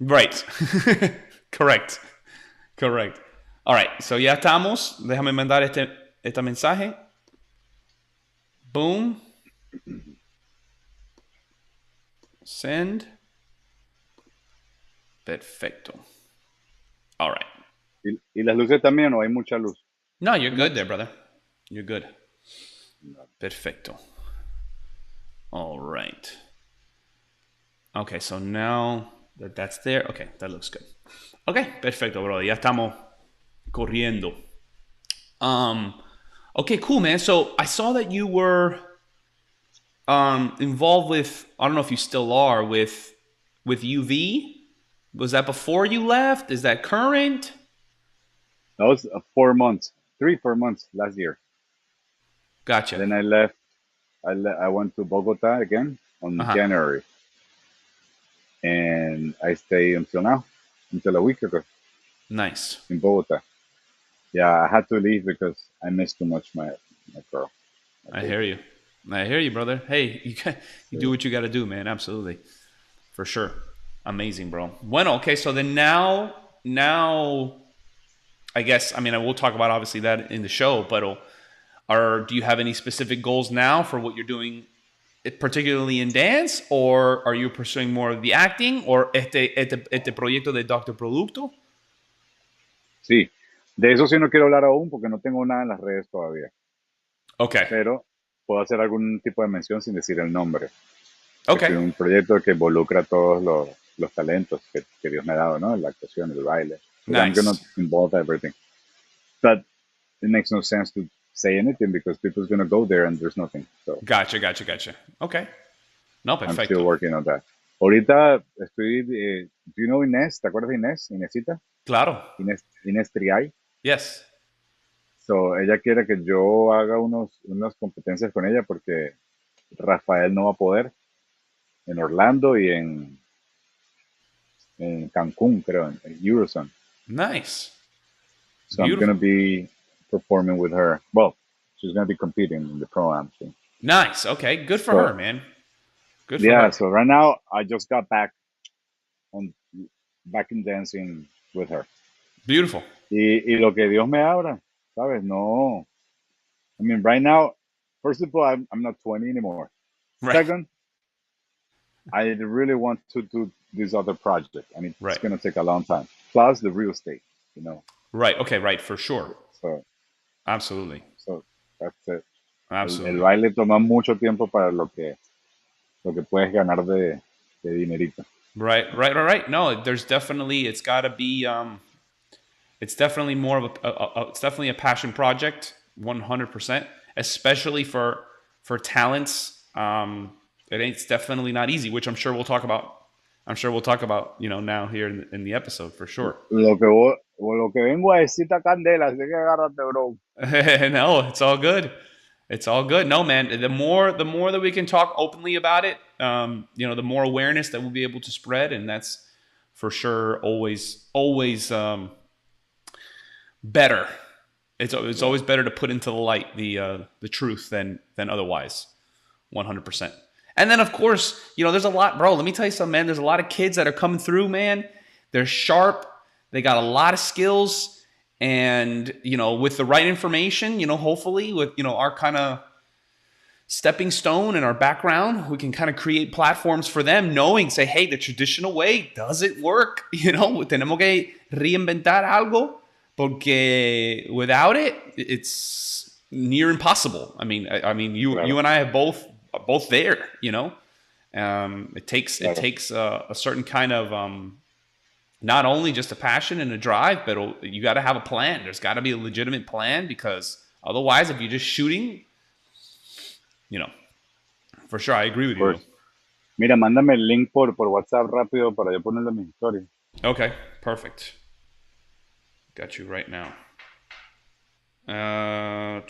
Right. Correct. Correct. All right. So ya estamos. Déjame mandar este mensaje. Boom. Send. Perfecto. All right. ¿Y las luces también o hay mucha luz? No, you're Too good there, much? brother. You're good. Perfecto. All right. Okay, so now that that's there, okay, that looks good. Okay, perfecto, brother. Ya estamos corriendo. Um, okay, cool, man. So I saw that you were involved with, I don't know if you still are, with UV. Was that before you left? Is that current? That was 4 months, 4 months last year. Gotcha. Then I left. I went to Bogota again on Uh-huh. January, and I stayed until now, until a week ago Nice. in Bogota. Yeah, I had to leave because I missed too much my girl, my I baby. hear you. I hear you, brother. Hey, you do So, what you got to do, man. Absolutely. For sure. Amazing, bro. Bueno, okay, so then now I guess, I mean, I will talk about obviously that in the show, but do you have any specific goals now for what you're doing, particularly in dance, or are you pursuing more of the acting, or este proyecto de Doctor Producto? sí, de eso sí no quiero hablar aún porque no tengo nada en las redes todavía, Okay. pero puedo hacer algún tipo de mención sin decir el nombre. Estoy Okay. en un proyecto que involucra todos los talentos que Dios me ha dado, ¿no? La actuación, el baile. But I'm gonna Nice. involve everything. But it makes no sense to say anything because people's gonna go there and there's nothing. So Gotcha. Okay. No, I'm still perfecto. working on that. Ahorita estoy, do you know Inés? ¿Te acuerdas de Inés? Inésita, Claro. Inés Triay. Yes. So ella quiere que yo haga unas competencias con ella porque Rafael no va a poder en Orlando y en Cancún, creo, en Eurozone. Nice. So I'm gonna Beautiful. be performing with her. Well, she's gonna be competing in the pro-am thing. Nice. Okay. Good for her, So man. Good for yeah, her. so right now I just got on back in dancing with her. Beautiful. Y lo que Dios me abra, ¿sabes? No. I mean, right now, first of all, I'm not 20 anymore. Right. Second, I really want to do this other project, and it's Right. gonna take a long time. Plus the real estate, you know. Right. Okay. Right. For sure. So, Absolutely. so that's it. El Absolutely. baile toma mucho tiempo para lo que puedes ganar de dinerito. Right. No, there's definitely, it's got to be, it's definitely more of it's definitely a passion project, 100%, especially for talents. It's definitely not easy, which I'm sure we'll talk about. I'm sure we'll talk about, now here in the episode for sure. Lo que vengo a decir está candela, así que agárrate, bro. No, it's all good. It's all good. No, man. The more that we can talk openly about it, the more awareness that we'll be able to spread, and that's for sure always better. It's Yeah. always better to put into the light the truth than otherwise. 100%. And then of course, there's a lot, bro. Let me tell you something, man. There's a lot of kids that are coming through, man. They're sharp. They got a lot of skills. And, with the right information, hopefully with, our kind of stepping stone and our background, we can kind of create platforms for them, knowing, say, hey, the traditional way doesn't work. Tenemos que reinventar algo porque without it, it's near impossible. I mean, you Claro, and I have both there. It claro. takes a certain kind of not only just a passion and a drive, but you got to have a plan. There's got to be a legitimate plan because otherwise, if you're just shooting, you know, for sure, I agree Of with you though. course. Mira, mándame el link por WhatsApp rápido para yo ponerlo en mi historia. Okay, perfect. Got you right now. Uh,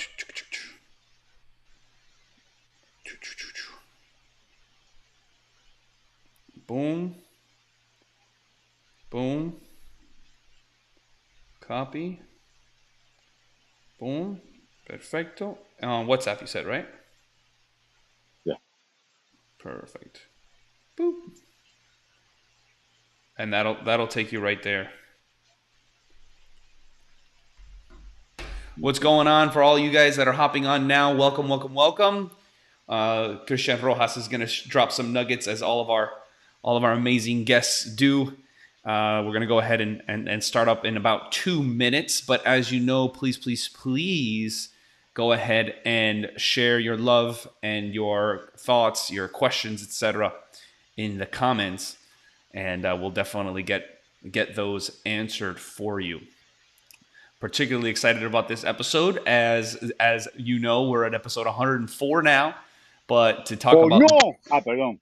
boom, boom, copy, boom, perfecto. WhatsApp, you said, right? Yeah. Perfect. Boop. And that'll take you right there. What's going on for all you guys that are hopping on now? Welcome, welcome, welcome. Christian Rojas is going to drop some nuggets as all of our amazing guests do. We're going to go ahead and start up in about 2 minutes. But as you know, please, please, please go ahead and share your love and your thoughts, your questions, etc. in the comments, and we'll definitely get those answered for you. Particularly excited about this episode, as you know, we're at episode 104 now. But to talk about no! Perdón.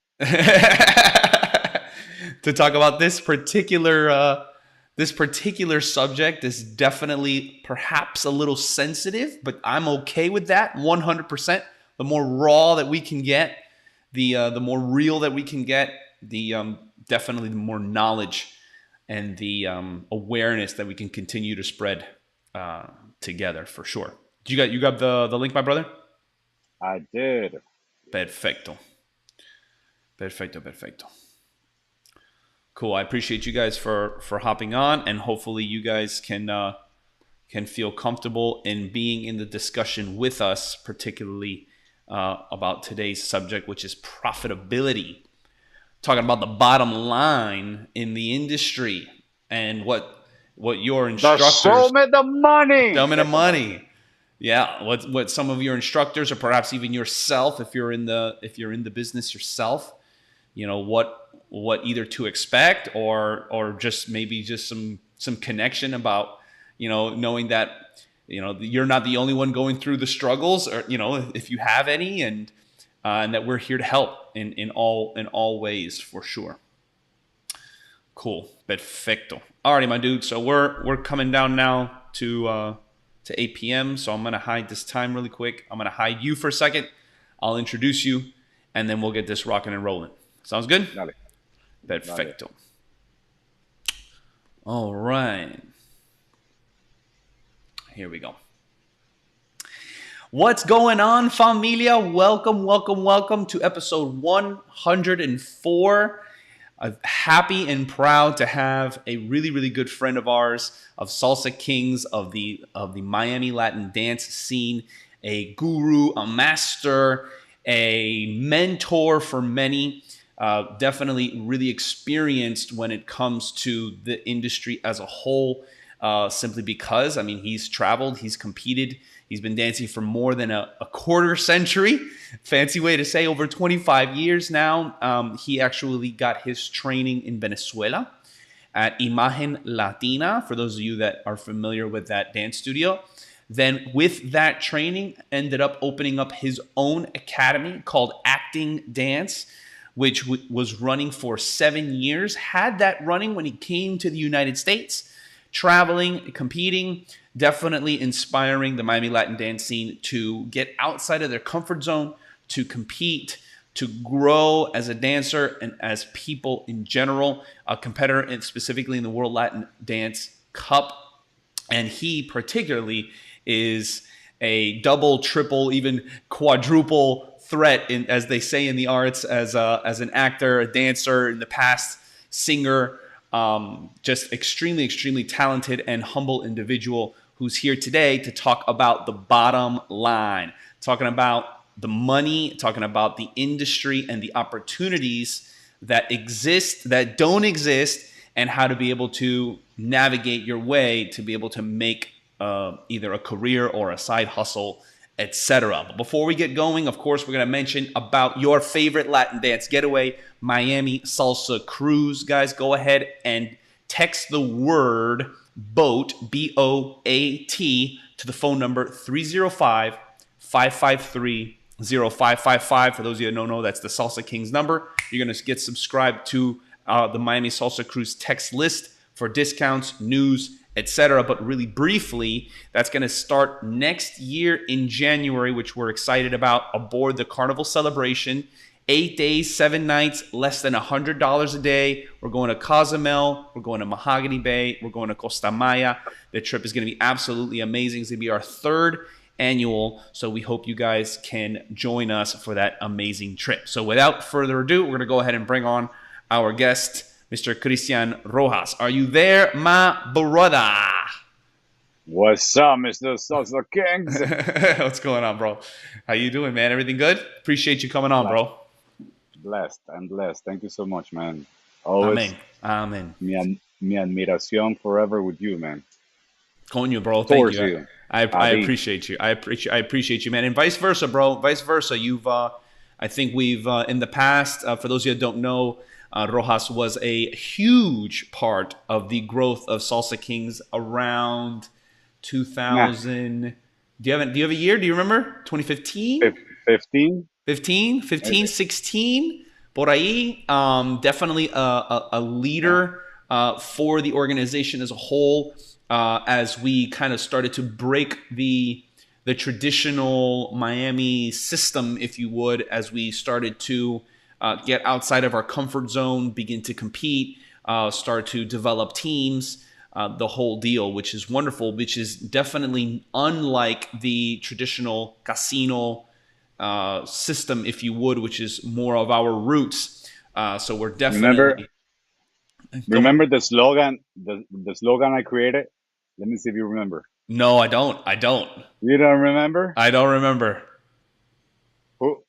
to talk about this particular subject is definitely perhaps a little sensitive, but I'm okay with that 100%. The more raw that we can get, the more real that we can get, the definitely the more knowledge and the awareness that we can continue to spread together, for sure. You got the link, my brother? I did. Perfecto. Cool. I appreciate you guys for hopping on, and hopefully you guys can feel comfortable in being in the discussion with us, particularly about today's subject, which is profitability. Talking about the bottom line in the industry and what your instructors show me the money. Show me the money. Yeah, what some of your instructors, or perhaps even yourself, if you're in the business yourself, you know what either to expect or just maybe just some connection about, you know, knowing that, you know, you're not the only one going through the struggles, or, you know, if you have any, and that we're here to help in all ways, for sure. Cool. Perfecto. Alrighty, my dude. So we're coming down now to 8 p.m. So I'm gonna hide this time really quick. I'm gonna hide you for a second. I'll introduce you, and then we'll get this rocking and rolling. Sounds good? Dale. Perfecto. Dale. All right. Here we go. What's going on, familia? Welcome to episode 104. I'm happy and proud to have a really, really good friend of ours, of Salsa Kings, of the Miami Latin dance scene, a guru, a master, a mentor for many, definitely really experienced when it comes to the industry as a whole, simply because, I mean, he's traveled, he's competed, he's been dancing for more than a quarter century. Fancy way to say over 25 years now. He actually got his training in Venezuela at Imagen Latina, for those of you that are familiar with that dance studio. Then with that training, ended up opening up his own academy called Acting Dance, which was running for 7 years. Had that running when he came to the United States, traveling, competing, definitely inspiring the Miami Latin dance scene to get outside of their comfort zone, to compete, to grow as a dancer and as people in general, a competitor, and specifically in the World Latin Dance Cup. And he particularly is a double, triple, even quadruple threat, as they say in the arts, as an actor, a dancer, in the past, singer, just extremely, extremely talented and humble individual who's here today to talk about the bottom line, talking about the money, talking about the industry and the opportunities that exist, that don't exist, and how to be able to navigate your way to be able to make either a career or a side hustle, etc. But before we get going, of course, we're going to mention about your favorite Latin dance getaway, Miami Salsa Cruise. Guys, go ahead and text the word BOAT, B-O-A-T, to the phone number 305-553-0555. For those of you that don't know, that's the Salsa Kings number. You're going to get subscribed to the Miami Salsa Cruise text list for discounts, news, etc. But really briefly, that's going to start next year in January, which we're excited about, aboard the Carnival Celebration. 8 days, 7 nights, less than $100 a day. We're going to Cozumel. We're going to Mahogany Bay. We're going to Costa Maya. The trip is going to be absolutely amazing. It's going to be our 3rd annual, so we hope you guys can join us for that amazing trip. So without further ado, we're going to go ahead and bring on our guest, Mr. Christian Rojas. Are you there, my brother? What's up, Mr. Salsa Kings? What's going on, bro? How you doing, man? Everything good? Appreciate you coming on, Blessed, bro. blessed. I'm blessed. Thank you so much, man. Always Amen. Amen. mi admiración forever with you, man. Coño, bro. Thank Towards you. you. I Adi. appreciate you. I appreciate you, man. And vice versa, bro. Vice versa. I think we've in the past. For those of you that don't know, Rojas was a huge part of the growth of Salsa Kings around Nah, 2000. Do you have a year? Do you remember? 2015? 15? 15, 15, Maybe. 16, por ahí. Definitely a Yeah. leader for the organization as a whole, as we kind of started to break the traditional Miami system, if you would, as we started to get outside of our comfort zone, begin to compete, start to develop teams, the whole deal, which is wonderful, which is definitely unlike the traditional casino system, if you would, which is more of our roots. So we're Remember, definitely go ahead. remember the slogan I created? Let me see if you remember. No, I don't. I don't. You don't remember? I don't remember. Who,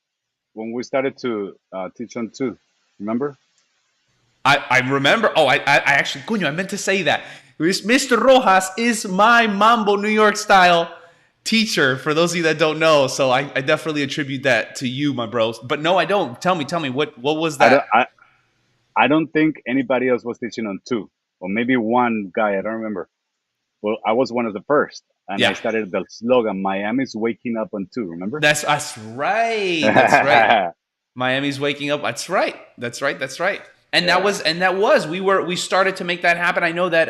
when we started to teach on two, remember? I remember. Oh, I actually, coño, I meant to say that. Mr. Rojas is my Mambo New York style teacher. For those of you that don't know, so I definitely attribute that to you, my bros. But no, I don't. Tell me, what was I don't that? I, I don't think anybody else was teaching on two, or maybe one guy. I don't remember. Well, I was one of the first, and I Yeah, started the slogan "Miami's waking up on two." Remember? that's right. That's right. Miami's waking up. That's right. That's right. That's right. And that Yeah, was we started to make that happen. I know that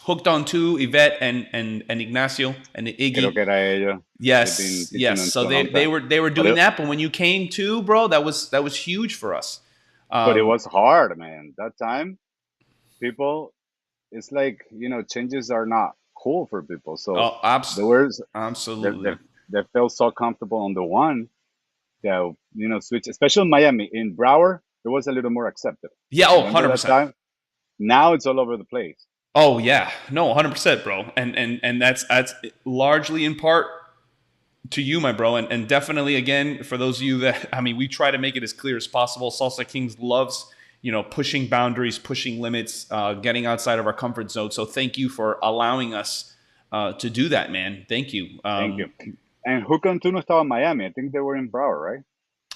hooked on to Yvette and Ignacio and creo Iggy. que era ellos. They've been Yes, teaching yes. on So two a they long they time, were they were but doing that, but when you came to, bro, that was huge for us. it Um, was hard, man. That time, people, it's like changes are not cool for people. So oh, there was they, they, absolutely. they felt so comfortable on the one that switch, especially in Miami. In Broward, it was a little more accepted. Yeah. Oh, Remember that 100%. time? Now it's all over the place. Oh yeah. No, 100%, bro. And that's largely in part to you, my bro, and definitely again for those of you that we try to make it as clear as possible. Salsa Kings loves pushing boundaries, pushing limits, getting outside of our comfort zone. So thank you for allowing us to do that, man. Thank you. Thank you. And who no estaba in Miami. I think they were in Broward, right?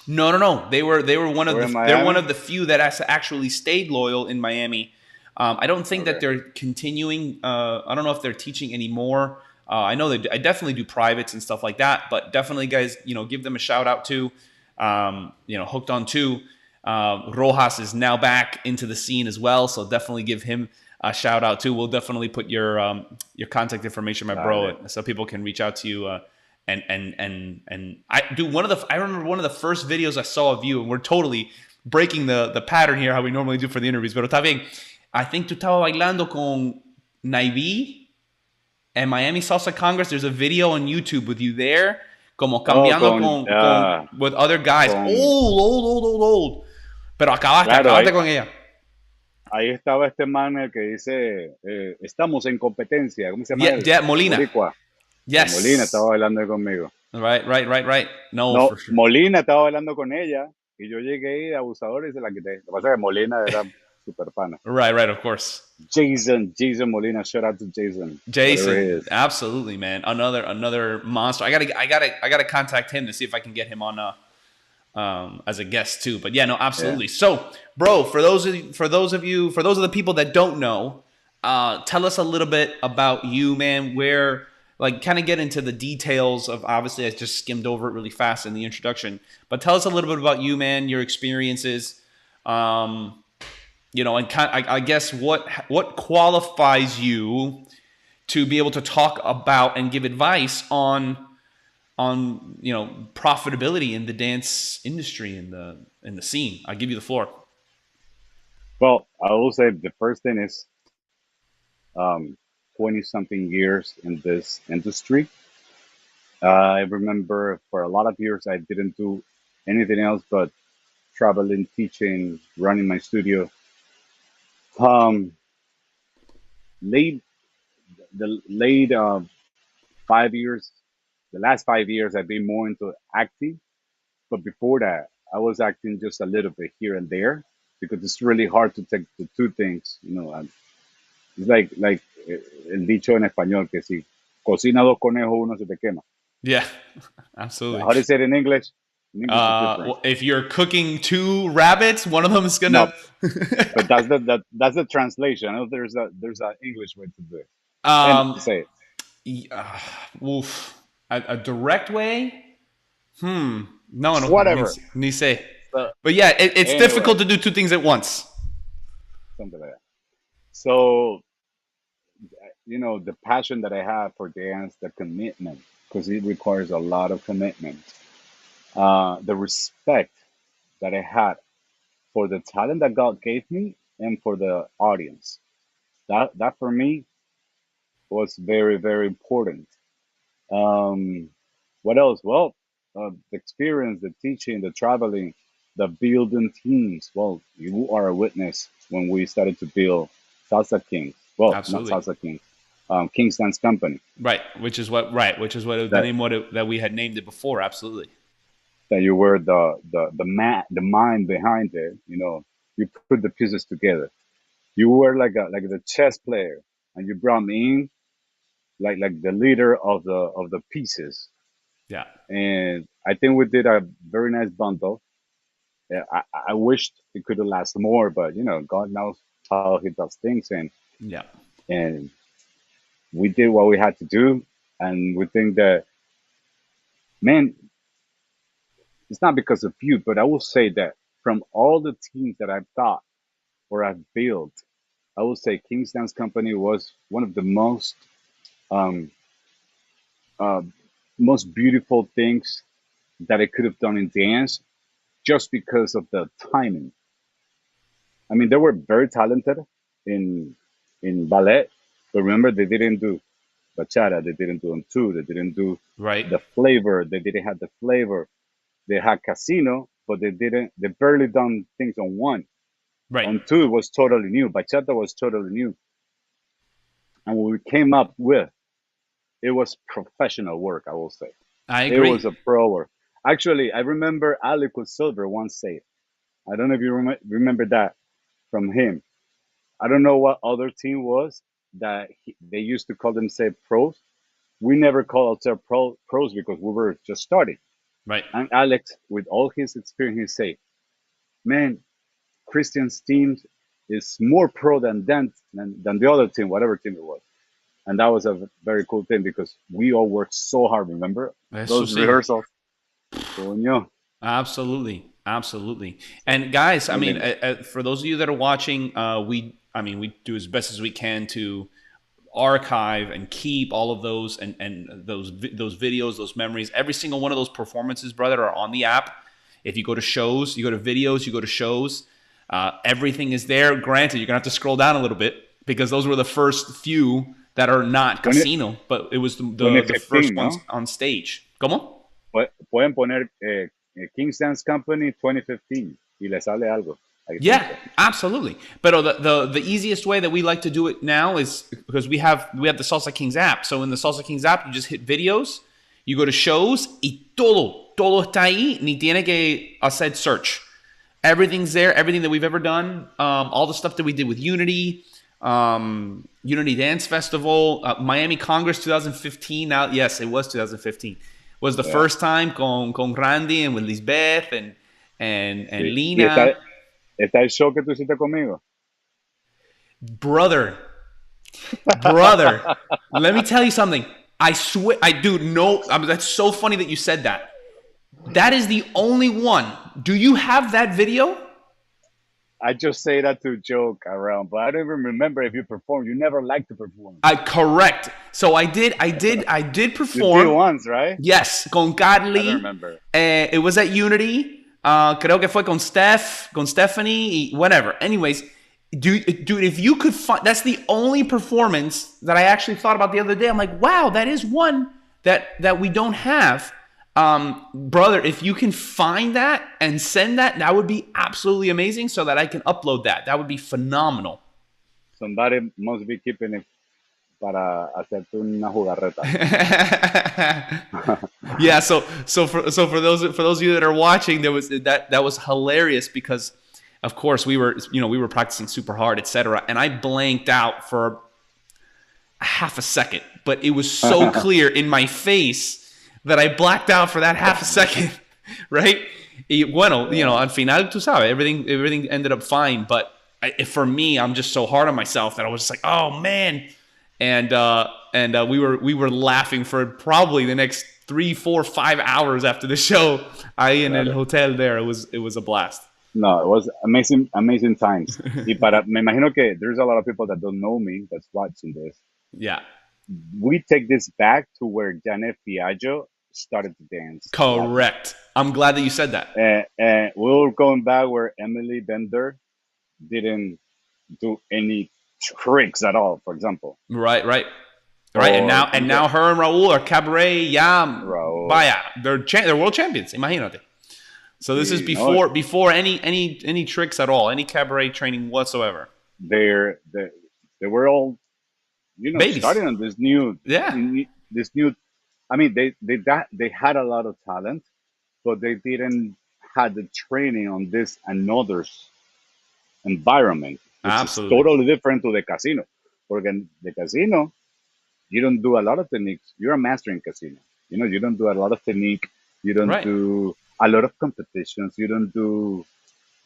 No, no, no. They were one They of were in they're one of Miami. the few that has actually stayed loyal in Miami. I don't think that Okay. they're continuing. I don't know if they're teaching anymore. I know I definitely do privates and stuff like that, but definitely, guys, give them a shout out too. Hooked on too. Rojas is now back into the scene as well, so definitely give him a shout out too. We'll definitely put your contact information, my Dale. bro, so people can reach out to you. And I do I remember one of the first videos I saw of you, and we're totally breaking the pattern here, how we normally do for the interviews. Pero está bien. I think tú estabas bailando con Naivi and Miami Salsa Congress. There's a video on YouTube with you there, como Oh, cambiando with other guys. con, Old. Pero claro, acabaste con ella. ahí estaba este man el que dice, estamos en competencia. ¿Cómo se llama Yeah, él? yeah, El Molina. boricua. Con Molina estaba Yes. bailando ahí conmigo. Right. No, No, for sure. Molina estaba bailando con ella y yo llegué ahí de abusador y se la quité. Lo que pasa es que Molina era super pana. Right, of course. Jason Molina, shout out to Jason, whatever he Jason, is. absolutely, man. Another monster. I gotta contact him to see if I can get him on as a guest too. But yeah, no, Yeah. absolutely. So, bro, for those of the people that don't know, tell us a little bit about you, man. Where like kind of get into the details of obviously I just skimmed over it really fast in the introduction, but tell us a little bit about you, man, your experiences. Um, and I guess what qualifies you to be able to talk about and give advice on profitability in the dance industry in the scene. I'll give you the floor. Well, I will say the first thing is um, 20 something years in this industry. I remember for a lot of years I didn't do anything else but traveling, teaching, running my studio. Um, late the late 5 years, the last 5 years, I've been more into acting. But before that, I was acting just a little bit here and there because it's really hard to take the two things. And it's like el dicho en español que si cocina dos conejos uno se te quema. Yeah, How absolutely. do you say it in English? In English it's different. Well, if you're cooking two rabbits, one of them is No, gonna. but that's the translation. I know there's a English way to do it. And um, say it. oof. A direct way. No, no, Whatever. ni sé. So But yeah, it's anyway, difficult to do two things at once. something like that. So the passion that I have for dance, the commitment, because it requires a lot of commitment. The respect that I had for the talent that God gave me and for the audience. That for me was very, very important. Um, what else? Well, the experience, the teaching, the traveling, the building teams. Well, you are a witness when we started to build Salsa Kings. Well, not Absolutely. Salsa Kings, King's Dance Company. Which is what the That name that we had named it before. Absolutely. that you were the mind behind it. You put the pieces together. You were like the chess player, and you brought me in like the leader of the pieces. Yeah. And I think we did a very nice bundle. Yeah, I wished it could have lasted more, but God knows how He does things, Yeah. and we did what we had to do, and we think that, man, it's not because of you, but I will say that from all the teams that I've got or I've built, I will say King's Dance Company was one of the um, uh, most beautiful things that I could have done in dance, just because of the timing. I mean, they were very talented in ballet, but remember they didn't do bachata, they didn't do two, they didn't do Right. the flavor, they didn't have the flavor. They had casino, but they barely done things on one. Right. On two, it was totally new. Bachata was totally new. And what we came up with, it was professional work, I will say. I It agree. was a pro work. Actually, I remember Alico Silver once said, I don't know if you remember that from him. I don't know what other team was that they used to call themselves pros. We never called ourselves pros because we were just starting. Right. And Alex, with all his experience, he said, man, Christian's team is more pro than the other team, whatever team it was. And that was a very cool thing because we all worked so hard. Remember Eso those sí. rehearsals? Coño, Absolutely, absolutely. And guys, I I mean, mean, for those of you that are watching, we do as best as we can to archive and keep all of those and those videos, those memories. Every single one of those performances, brother, are on the app. If you go to shows, you go to videos, you go to shows, everything is there. Granted, you're gonna have to scroll down a little bit because those were the first few that are not 20, casino, but it was the first 2015, ones no? on stage. ¿Cómo? Pueden poner King's Dance Company 2015 y le sale algo. I think Yeah, so. absolutely. But the easiest way that we like to do it now is because we have the Salsa Kings app. So in the Salsa Kings app, you just hit videos, you go to shows, y todo está ahí. Ni tiene que hacer search. Everything's there. Everything that we've ever done. All the stuff that we did with Unity, Unity Dance Festival, Miami Congress 2015. Now, yes, it was 2015. Was the Yeah. first time con Randy and with Lisbeth and Sí. Y Lina. está el show que tú hiciste conmigo. Brother, brother, let me tell you something. I swear, dude, no, that's so funny that you said that. That is the only one. Do you have that video? I just say that to joke around, but I don't even remember if you performed. You never liked to perform. Correct. So I did You did perform. once, right? Yes, con I don't Carly. remember. It was at Unity. Creo que fue con Stephanie, whatever. Anyways, dude, if you could find, that's the only performance that I actually thought about the other day. I'm like, wow, that is one that we don't have. Brother, if you can find that and send that, that would be absolutely amazing so that I can upload that. That would be phenomenal. Somebody must be keeping it para hacerte una jugarreta. Yeah, so for those of you that are watching, there was that was hilarious because, of course, we were practicing super hard, etc. And I blanked out for half a second, but it was so clear in my face that I blacked out for that half a second, right? Y bueno, al final, tú sabes, everything ended up fine, but for me, I'm just so hard on myself that I was just like, oh man, and we were laughing for probably the next 3, 4, 5 hours after the show. Ahí en el hotel there, it was a blast. No, it was amazing, amazing times. Me imagino que there's a lot of people that don't know me that's watching this. Yeah, We take this back to where Janet Piaggio started to dance. correct. I'm glad that you said that. And we're going back where Emily Bender didn't do any tricks at all, for example. Right. And now her and Raul are cabaret. Yeah, Raul. vaya, they're world champions. Imagínate. So this is before any tricks at all, any cabaret training whatsoever. They were all, Babies. starting on this new. I mean, they had a lot of talent, but they didn't had the training on this another's environment, which Absolutely. is totally different to the casino. Because in the casino, you don't do a lot of techniques. You're a master in casino. You don't do a lot of technique. You don't Right. do a lot of competitions. You don't do.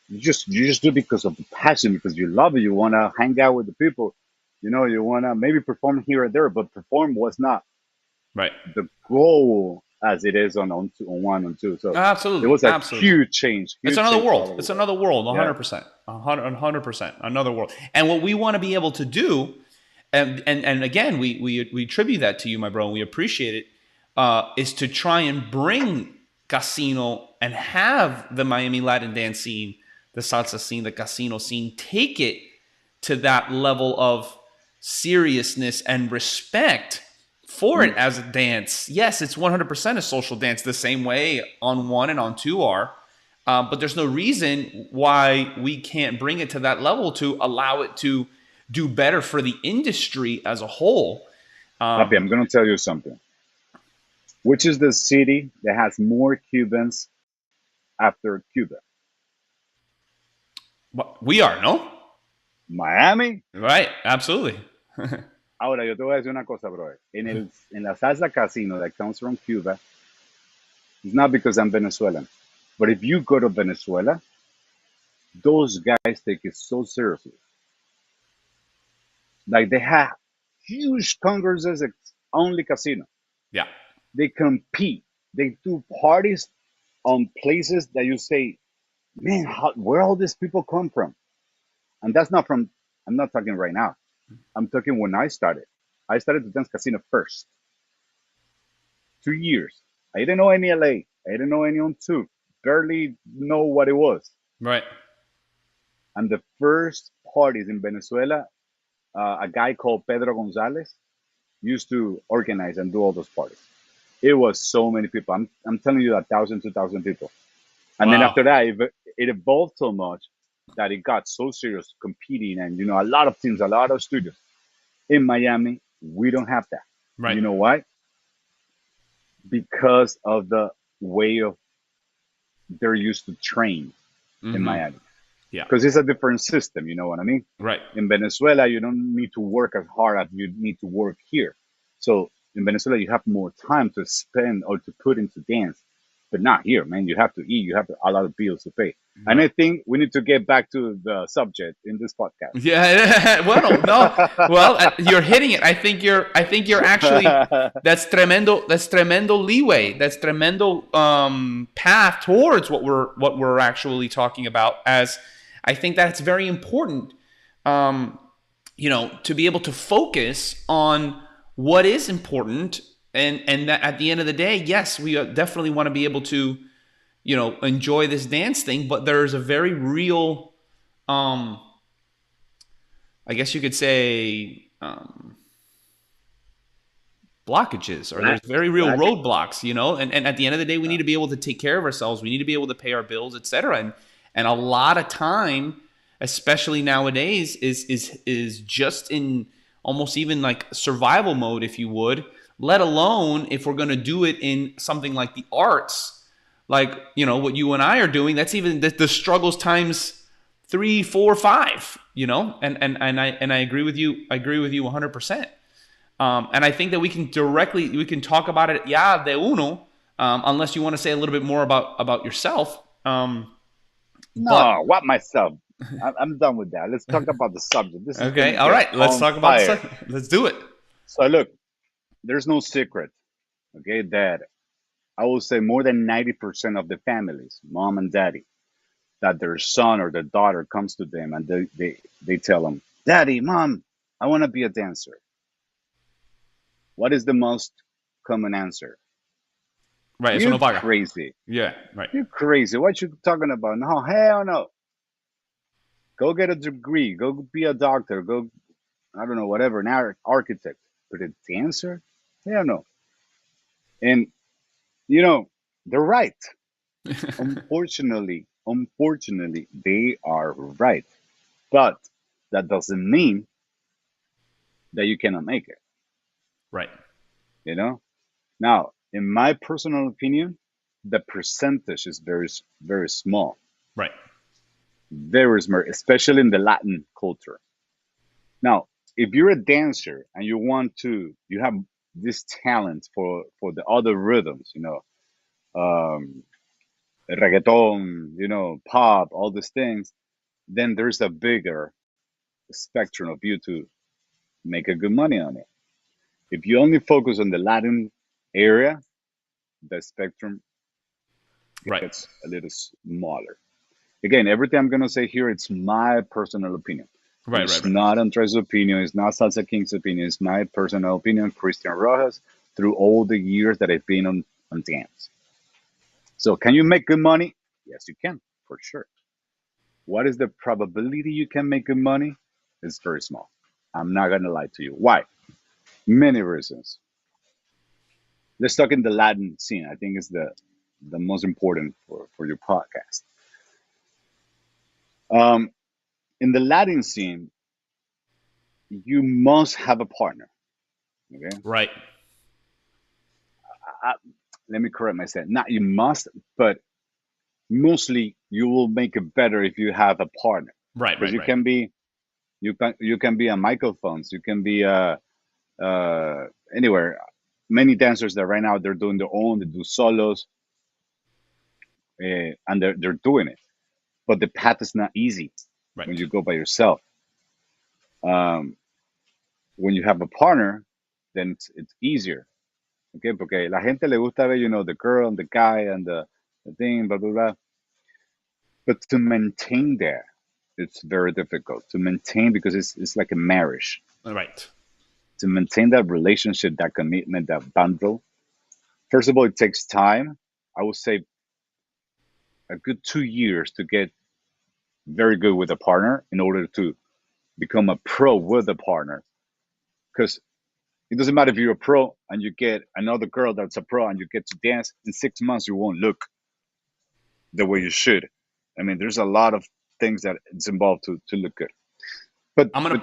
You just do because of the passion, because you love it. You want to hang out with the people. You want to maybe perform here or there, but perform was not Right. the goal as it is on one and two. So Absolutely. it was a Absolutely. huge change. It's another world. It's another world, Yeah. 100%. 100%. Another world. And what we want to be able to do, and again, we attribute that to you, my bro, and we appreciate it, is to try and bring casino and have the Miami Latin dance scene, the salsa scene, the casino scene, take it to that level of seriousness and respect for it as a dance. Yes, it's 100% a social dance, the same way on one and on two are. But there's no reason why we can't bring it to that level to allow it to do better for the industry as a whole. Papi, I'm going to tell you something. Which is the city that has more Cubans after Cuba? We are, no? Miami. Right, absolutely. Ahora, yo te voy a decir una cosa, bro. En la salsa casino that comes from Cuba, it's not because I'm Venezuelan. But if you go to Venezuela, those guys take it so seriously. Like they have huge congresses, it's only casino. Yeah. They compete. They do parties on places that you say, man, where all these people come from? And that's not from, I'm not talking right now. I'm talking when I started. I started to dance casino first. 2 years. I didn't know any LA. I didn't know any on two. Barely know what it was. Right. And the first parties in Venezuela, a guy called Pedro Gonzalez used to organize and do all those parties. It was so many people. I'm telling you, 1,000, 2,000 people. And then after that, it evolved so much that it got so serious competing, and a lot of teams, a lot of studios. In Miami, we don't have that. Right. You know why? Because of the way of they're used to train in Miami. Yeah. Because it's a different system, you know what I mean? Right. In Venezuela, you don't need to work as hard as you need to work here. So in Venezuela, you have more time to spend or to put into dance. But not here, man. You have to eat. You have a lot of bills to pay. Right. And I think we need to get back to the subject in this podcast. Yeah. Well, no. Well, you're hitting it. I think you're actually. That's tremendo. That's tremendo leeway. That's tremendo path towards what we're actually talking about. As I think that's very important. To be able to focus on what is important. And that at the end of the day, yes, we definitely want to be able to, enjoy this dance thing. But there's a very real, I guess you could say, blockages, or there's very real roadblocks, And at the end of the day, we need to be able to take care of ourselves. We need to be able to pay our bills, etc. And a lot of time, especially nowadays, is just in almost even like survival mode, if you would. Let alone if we're going to do it in something like the arts, like what you and I are doing. That's even the struggles times 3, 4, 5. And I agree with you. I agree with you 100%. And I think that we can talk about it, de uno, unless you want to say a little bit more about yourself. But No, what myself? I'm done with that. Let's talk about the subject. This is okay, gonna all get right, let's on talk about the fire. second. Let's do it. So look, there's no secret, okay, that I will say more than 90% of the families, mom and daddy, that their son or their daughter comes to them and they tell them, Daddy, Mom, I want to be a dancer. What is the most common answer? Right, eso You no paga. crazy. Yeah, right. You crazy. What you talking about? No, hell no. Go get a degree. Go be a doctor. Go, I don't know, whatever, an architect. But a dancer? Hell no. And, you know, they're right. Unfortunately, they are right. But that doesn't mean that you cannot make it, Right, you know? Now, in my personal opinion, the percentage is very small, right, very small, especially in the Latin culture. Now, if you're a dancer and you have this talent for the other rhythms, um, reggaeton, pop, all these things, then there's a bigger spectrum of you to make a good money on it. If you only focus on the Latin area, the spectrum right, gets a little smaller. Again, everything I'm gonna say here, it's my personal opinion. right, right, It's right. not Andres' opinion. It's not Salsa King's opinion. It's my personal opinion, Christian Rojas, through all the years that I've been on dance. So, can you make good money? Yes, you can, for sure. What is the probability you can make good money? It's very small. I'm not gonna lie to you. Why? Many reasons. Let's talk in the Latin scene. I think it's the most important for your podcast. Um, in the Latin scene, you must have a partner. Okay, Right, I, let me correct myself. Not you must, but mostly you will make it better if you have a partner, right, because right, right. you can be on microphones, you can be uh anywhere. Many dancers that right now they're doing their own, they do solos, and they're doing it. But the path is not easy when Right. you go by yourself. Um, when you have a partner, then it's easier. Okay, porque la gente le gusta ver, the girl and the guy and the thing, blah blah blah. But to maintain that, it's very difficult to maintain because it's like a marriage. Right. To maintain that relationship, that commitment, that bundle. First of all, it takes time. I would say a good 2 years to get very good with a partner in order to become a pro with a partner. Because it doesn't matter if you're a pro and you get another girl that's a pro and you get to dance in 6 months, you won't look the way you should. I mean, there's a lot of things that it's involved to look good. But I'm let's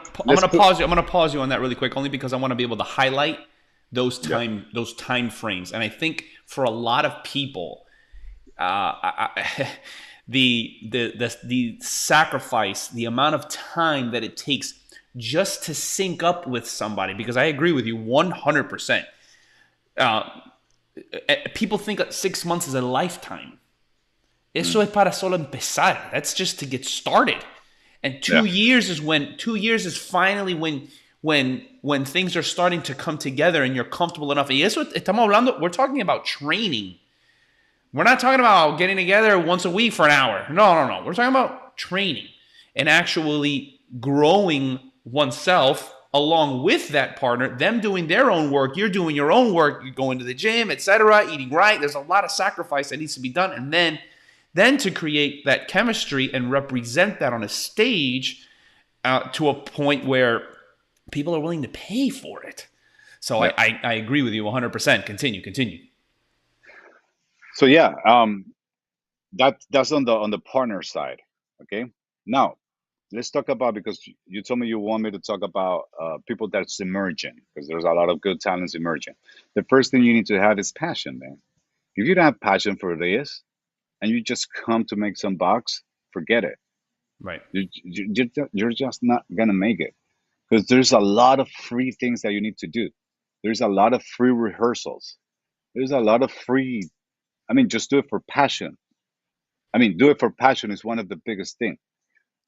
gonna put pause you. I'm gonna pause you on that really quick, only because I want to be able to highlight yeah. those time frames. And I think for a lot of people, the sacrifice, the amount of time that it takes just to sync up with somebody. Because I agree with you 100%. Uh, People think 6 months is a lifetime. Eso Mm, es para solo empezar. That's just to get started. And yeah. 2 years is when 2 years is finally when things are starting to come together and you're comfortable enough. Y eso estamos hablando, we're talking about training. We're not talking about getting together once a week for an hour. No, no, no. We're talking about training and actually growing oneself along with that partner, them doing their own work, you're doing your own work, you're going to the gym, etc., eating right. There's a lot of sacrifice that needs to be done. And then to create that chemistry and represent that on a stage to a point where people are willing to pay for it. So Yeah. I agree with you 100%. Continue. So yeah, that's on the partner side. Okay. Now, let's talk about, because you told me you want me to talk about people that's emerging, because there's a lot of good talents emerging. The first thing you need to have is passion, man. If you don't have passion for this and you just come to make some bucks, forget it. Right. You're just not gonna make it, because there's a lot of free things that you need to do. There's a lot of free rehearsals. There's a lot of free. I mean, just do it for passion. I mean, do it for passion is one of the biggest things.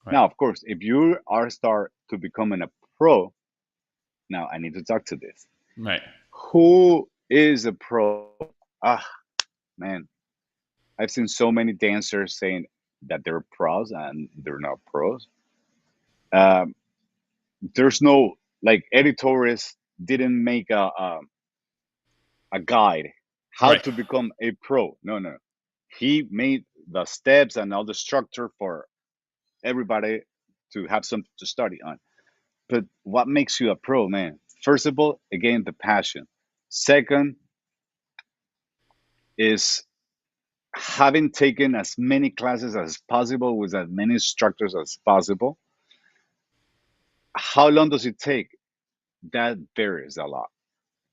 Right. Now, of course, if you are start to becoming a pro, now I need to talk to this. Right. Who is a pro? Ah, man, I've seen so many dancers saying that they're pros and they're not pros. Um, there's no, like, Eddie Torres didn't make a guide how Right. to become a pro. No, no. He made the steps and all the structure for everybody to have something to study on. But what makes you a pro, man? First of all, again, the passion. Second is having taken as many classes as possible with as many instructors as possible. How long does it take? That varies a lot,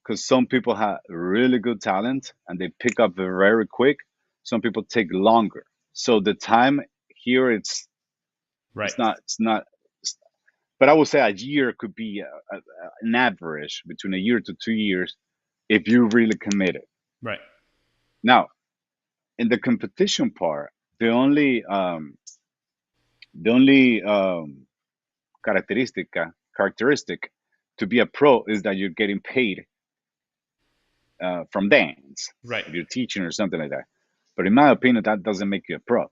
because some people have really good talent and they pick up very quick. Some people take longer. So the time here, Right. it's not. But I would say a year could be an average between a year to 2 years if you really committed. Right. Now, in the competition part, the only characteristic to be a pro is that you're getting paid from dance Right. if you're teaching or something like that. But in my opinion, that doesn't make you a pro,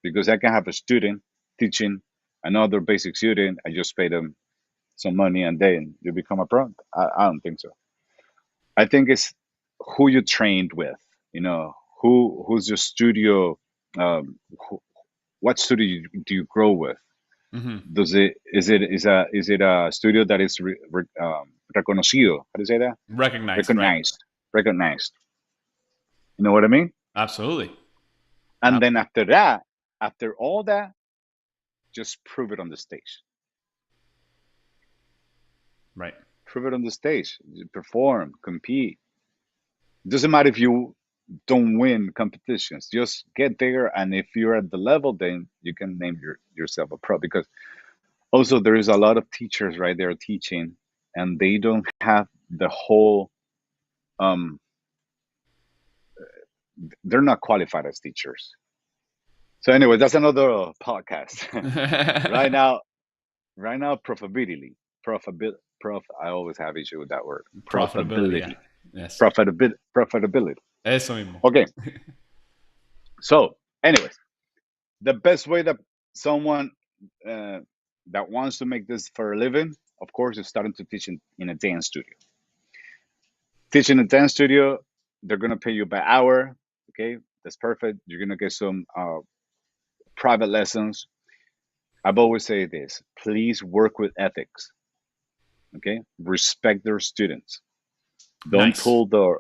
because I can have a student teaching another basic student. I just pay them some money and then you become a pro. I don't think so. I think it's who you trained with. You know, who's your studio. Who, what studio do you grow with? Hmm. Does it is it a studio that is reconocido? How do you say that? Recognized. Right. Recognized, recognized. You know what I mean? Absolutely. And then Absolutely. after that, after all that, just prove it on the stage. Right. Prove it on the stage. Perform, compete. Doesn't matter if you don't win competitions. Just get there, and if you're at the level, then you can name yourself a pro. Because also there is a lot of teachers right there teaching, and they don't have the whole. Um, they're not qualified as teachers. So anyway, that's another podcast. right now, right now, prof. I always have issue with that word. Profitability. Yeah. Profitability, Yes. profitability. Eso mismo. Okay, so anyways, the best way that someone uh, that wants to make this for a living, of course, is starting to teach in a dance studio. Teach in a dance studio, they're gonna pay you by hour. Okay, that's perfect. You're gonna get some private lessons. I've always said this: please work with ethics. Okay, respect their students. Don't Nice. pull the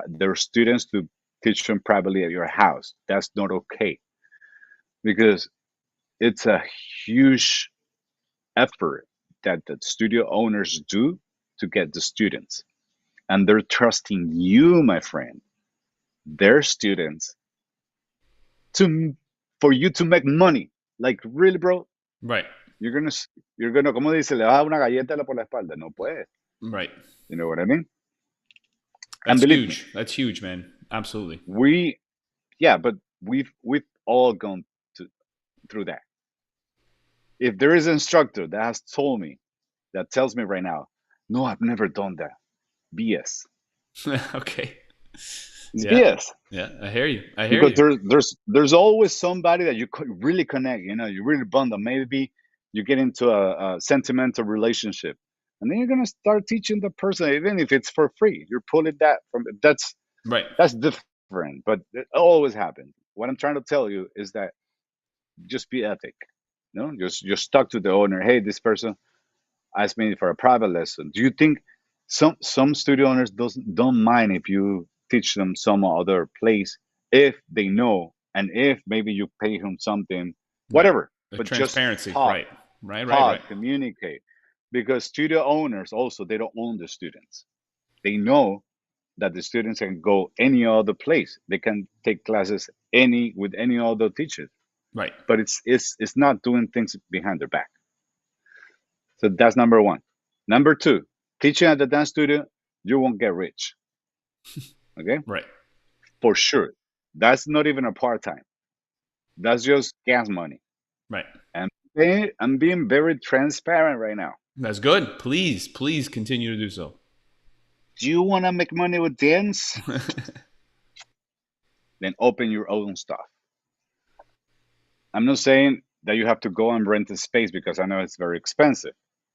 their students to teach them privately at your house. That's not okay, because it's a huge effort that the studio owners do to get the students, and they're trusting you, my friend, their students, to for you to make money. Like, really, bro? Right. You're gonna you're gonna, como dice, le vas a dar una galleta por la espalda. No puede. Right. You know what I mean? And That's believe me, huge. That's huge, man. Absolutely. we yeah, but we've all gone to, through that. If there is an instructor that has told me, that tells me right now, no, I've never done that. BS. Okay. It's Yeah. BS. Yeah. I hear you. I hear Because you. there's always somebody that you could really connect. You know, you really bond them. Maybe you get into a sentimental relationship, and then you're gonna start teaching the person, even if it's for free. You're pulling that from Right. that's different, but it always happens. What I'm trying to tell you is that just be ethic. No, just stuck to the owner. Hey, this person asked me for a private lesson. Do you think some studio owners don't mind if you teach them some other place, if they know, and if maybe you pay him something, Right. whatever. The but just transparency, talk, right, right, right, right, communicate. Because studio owners also, they don't own the students. They know that the students can go any other place. They can take classes any with any other teacher, right. but it's not doing things behind their back. So that's number one. Number two, teaching at the dance studio, you won't get rich. Okay, Right. for sure. That's not even a part time. That's just gas money. Right. And I'm being very transparent right now. That's good. Please, please continue to do so. Do you want to make money with dance? Then open your own stuff. I'm not saying that you have to go and rent a space because I know it's very expensive.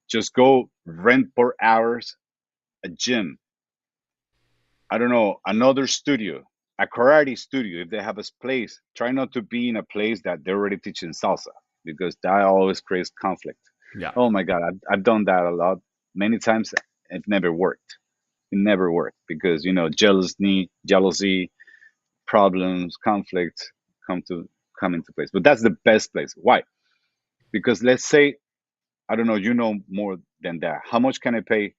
Just go rent per hours a gym. I don't know, another studio, a karate studio. If they have a place, try not to be in a place that they're already teaching salsa because that always creates conflict. Yeah. Oh my God, I've done that a lot, many times. It never worked. It never worked because jealousy, problems, conflict come to come into place. But that's the best place. Why? Because let's say, I don't know, you know more than that. How much can I pay?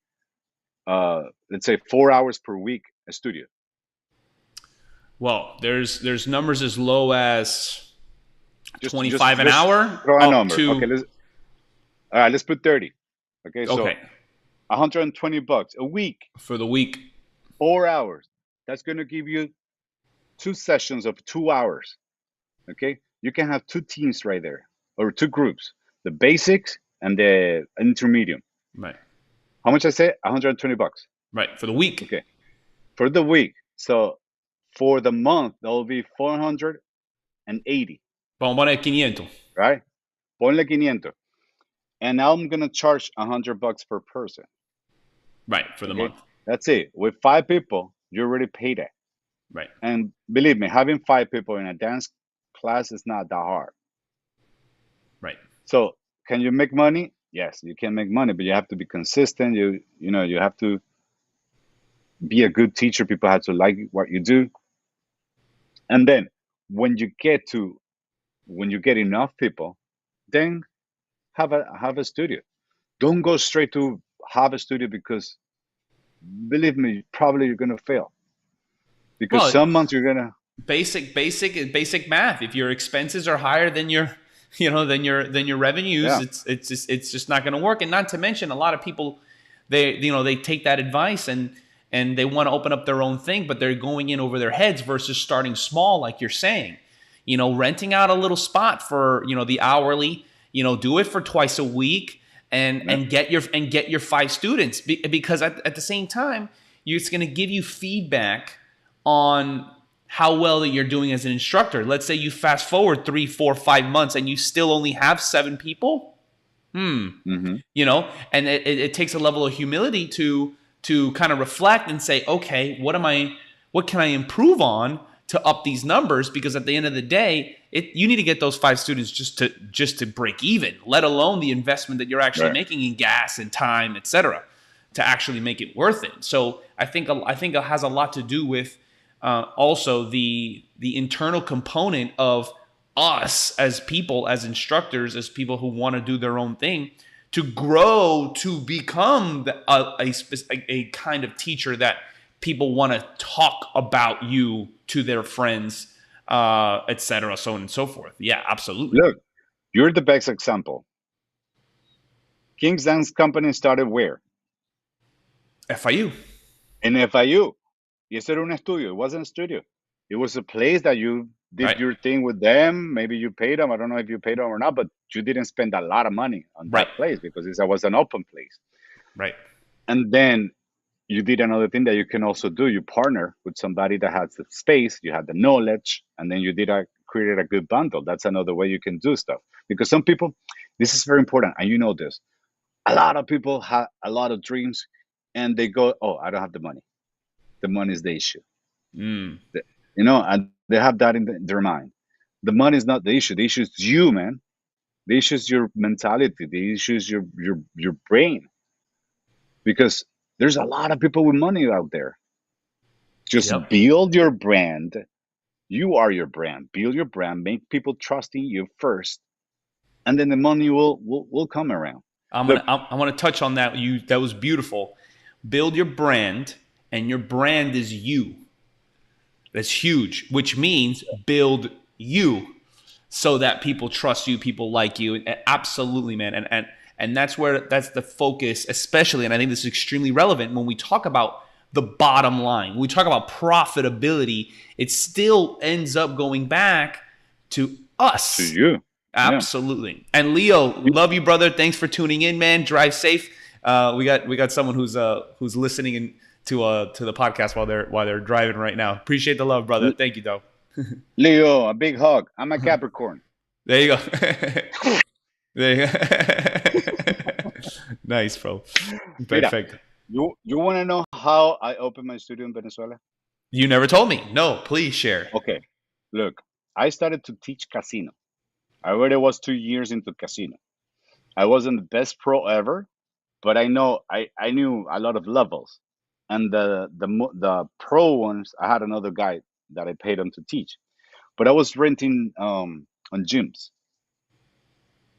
Let's say 4 hours per week a studio. Well, there's numbers as low as Just 25 an just hour throw a up number. Okay, to let's put 30. Okay, so okay, $120 a week, for the week. 4 hours. That's gonna give you two sessions of 2 hours. Okay, you can have two teams right there or two groups, the basics and the intermediate. Right. How much I say? $120. Right. For the week. Okay, for the week. So for the month, that will be 480. Vamos a poner 500. Right? Ponle 500. And now I'm gonna charge $100 per person. Right. For the Okay, month. that's it. With five people, you already paid it. Right. And believe me, having five people in a dance class is not that hard. Right. So can you make money? Yes, you can make money, but you have to be consistent. You have to be a good teacher. People have to like what you do. And then when you get enough people, then have a studio. Don't go straight to have a studio because believe me, probably you're gonna fail. Because Well, some months you're gonna basic math. If your expenses are higher than your than your revenues, yeah, it's just not going to work. And not to mention, a lot of people, they take that advice and they want to open up their own thing, but they're going in over their heads versus starting small, like you're saying. Renting out a little spot for the hourly. Do it for twice a week and yeah, and get your five students, because at the same time, it's going to give you feedback on how well that you're doing as an instructor. Let's say you fast forward 3, 4, 5 months and you still only have 7 people. hmm And it takes a level of humility to kind of reflect and say, okay, what can I improve on to up these numbers? Because at the end of the day, you need to get those 5 students just to break even, let alone the investment that you're actually right. making in gas and time, etc., to actually make it worth it. So I think it has a lot to do with also the internal component of us as people, as instructors, as people who want to do their own thing, to grow to become a kind of teacher that people want to talk about you to their friends, etc., so on and so forth. Yeah, absolutely. Look, you're the best example. King's Dance Company started where? FIU. In FIU. Y eso era un estudio. It wasn't a studio. It was a place that you did Right, your thing with them. Maybe you paid them. I don't know if you paid them or not, but you didn't spend a lot of money on right, that place because it was an open place. right, And then you did another thing that you can also do. You partner with somebody that has the space, you have the knowledge, and then you created a good bundle. That's another way you can do stuff. Because some people, this is very important, and you know this. A lot of people have a lot of dreams, and they go, "Oh, I don't have the money. The money is the issue." mm, And they have that in their mind. The money is not the issue. The issue is you, man. The issue is your mentality. The issue is your brain. Because there's a lot of people with money out there. Just yep, build your brand. You are your brand. Build your brand. Make people trust in you first. and then the money will come around. Look, I want to touch on that. That was beautiful. Build your brand, and your brand is you. That's huge, which means build you so that people trust you, people like you. Absolutely, man. And that's the focus, especially, and I think this is extremely relevant when we talk about the bottom line. When we talk about profitability, it still ends up going back to to us. you, yeah. Absolutely. And Leo, love you, brother. Thanks for tuning in, man. Drive safe. We got someone who's listening to the podcast while they're driving right now. Appreciate the love, brother. Thank you, though. Leo, a big hug. I'm a Capricorn. There you go. There you go. Nice, bro. Mira, Perfect. you want to know how I opened my studio in Venezuela? You never told me. No, please share. Okay, look, I started to teach casino. I already was 2 years into casino. I wasn't the best pro ever, but I knew a lot of levels, and the pro ones I had another guy that I paid him to teach. But I was renting on gyms.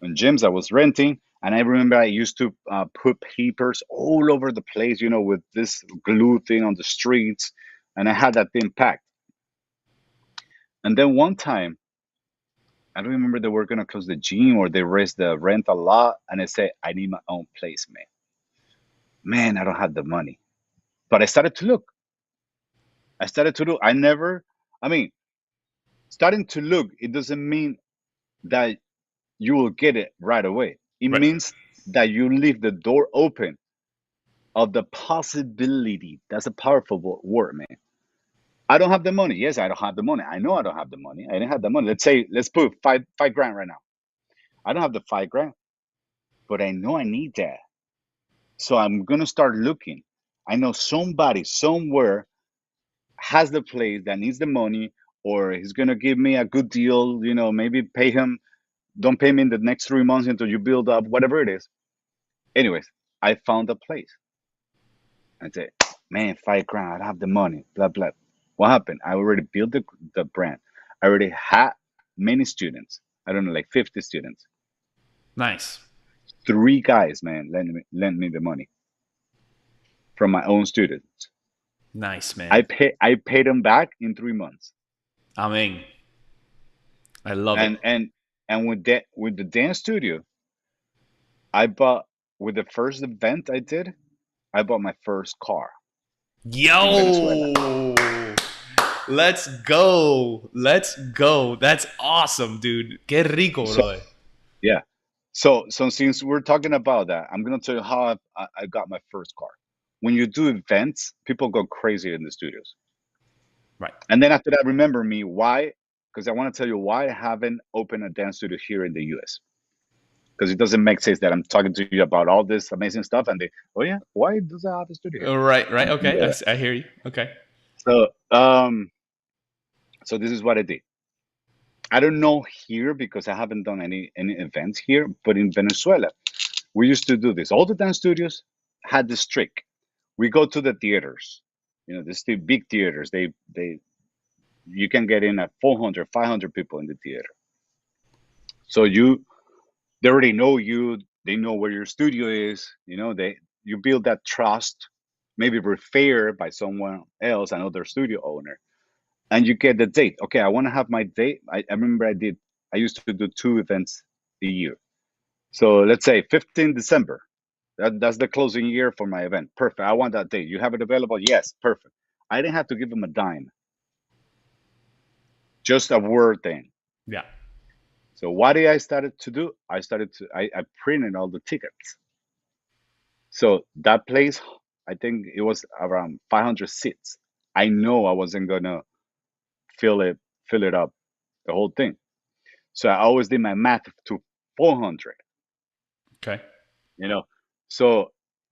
On gyms I was renting, and I remember I used to put papers all over the place, with this glue thing on the streets, and I had that thing packed. And then one time, I don't remember they were gonna close the gym or they raised the rent a lot, and I said I need my own place, man. Man, I don't have the money, but I started to look. I started to look. I mean, starting to look, it doesn't mean that you will get it right away. It Right. means that you leave the door open of the possibility. That's a powerful word, man. I don't have the money. Yes, I don't have the money. I know I don't have the money. I didn't have the money. Let's put five grand right now. I don't have the 5 grand, but I know I need that. So I'm gonna start looking. I know somebody somewhere has the place that needs the money, or he's gonna give me a good deal. Maybe pay him. Don't pay me in the next 3 months until you build up whatever it is. Anyways, I found a place. I said, man, 5 grand. I don't have the money. Blah blah. What happened? I already built the brand. I already had many students. I don't know, like 50 students. Nice. Three guys, man, lend me the money from my own students. Nice, I man. pay I paid them back in 3 months. I mean, I love it. And with the dance studio, I bought with the first event I did, I bought my first car in Venezuela. Yo, let's go. Let's go. That's awesome, dude. Qué rico, So brother. yeah. So since we're talking about that, I'm gonna tell you how I got my first car. When you do events, people go crazy in the studios. Right. And then after that, remember me why? Because I want to tell you why I haven't opened a dance studio here in the US. Because it doesn't make sense that I'm talking to you about all this amazing stuff, and oh yeah, why does I have a studio here? Right. Right. And Okay. I hear you. Okay. so so this is what I did. I don't know here because I haven't done any events here, but in Venezuela, we used to do this. All the dance studios had this trick. We go to the theaters, the big theaters. They you can get in at 400, 500 people in the theater. So they already know you. They know where your studio is. You build that trust, maybe referred by someone else, another studio owner, and you get the date. Okay, I want to have my date. I remember I used to do 2 events a year. So let's say 15 December. That's the closing year for my event. Perfect. I want that date. You have it available? Yes, perfect. I didn't have to give them a dime, just a word thing. Yeah. So what did I started to do? I printed all the tickets. So that place, I think it was around 500 seats. I know I wasn't gonna fill it fill it up the whole thing. So I always did my math to 400. Okay. You know. So,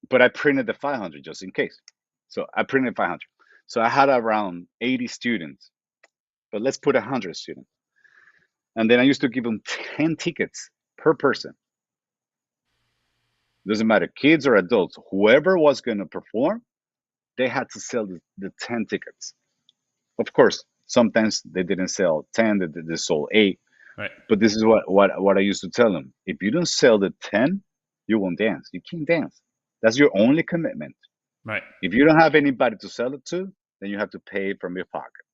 but I printed the 500 just in case. So I printed 500. So I had around 80 students, but let's put 100 students. And then I used to give them 10 tickets per person. Doesn't matter, kids or adults, whoever was going to perform, they had to sell the 10 tickets. Of course, sometimes they didn't sell 10, they sold 8. Right. But this is what I used to tell them. If you don't sell the 10, you won't dance. You can't dance. That's your only commitment. Right. If you don't have anybody to sell it to, then you have to pay from your pocket.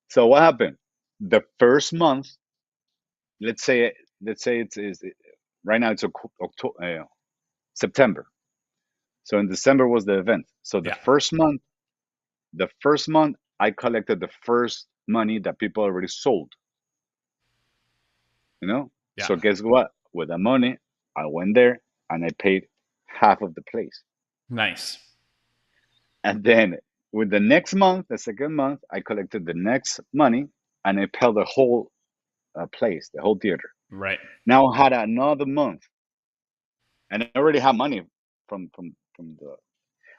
So what happened? The first month, let's say it's right now it's October, September. So in December was the event. So Yeah. the first month I collected the first money that people already sold, you know? Yeah. So guess what? With the money, I went there and I paid half of the place. Nice. And then with the next month, the second month, I collected the next money and I paid the whole place, the whole theater. Right. Now I had another month and I already had money from the,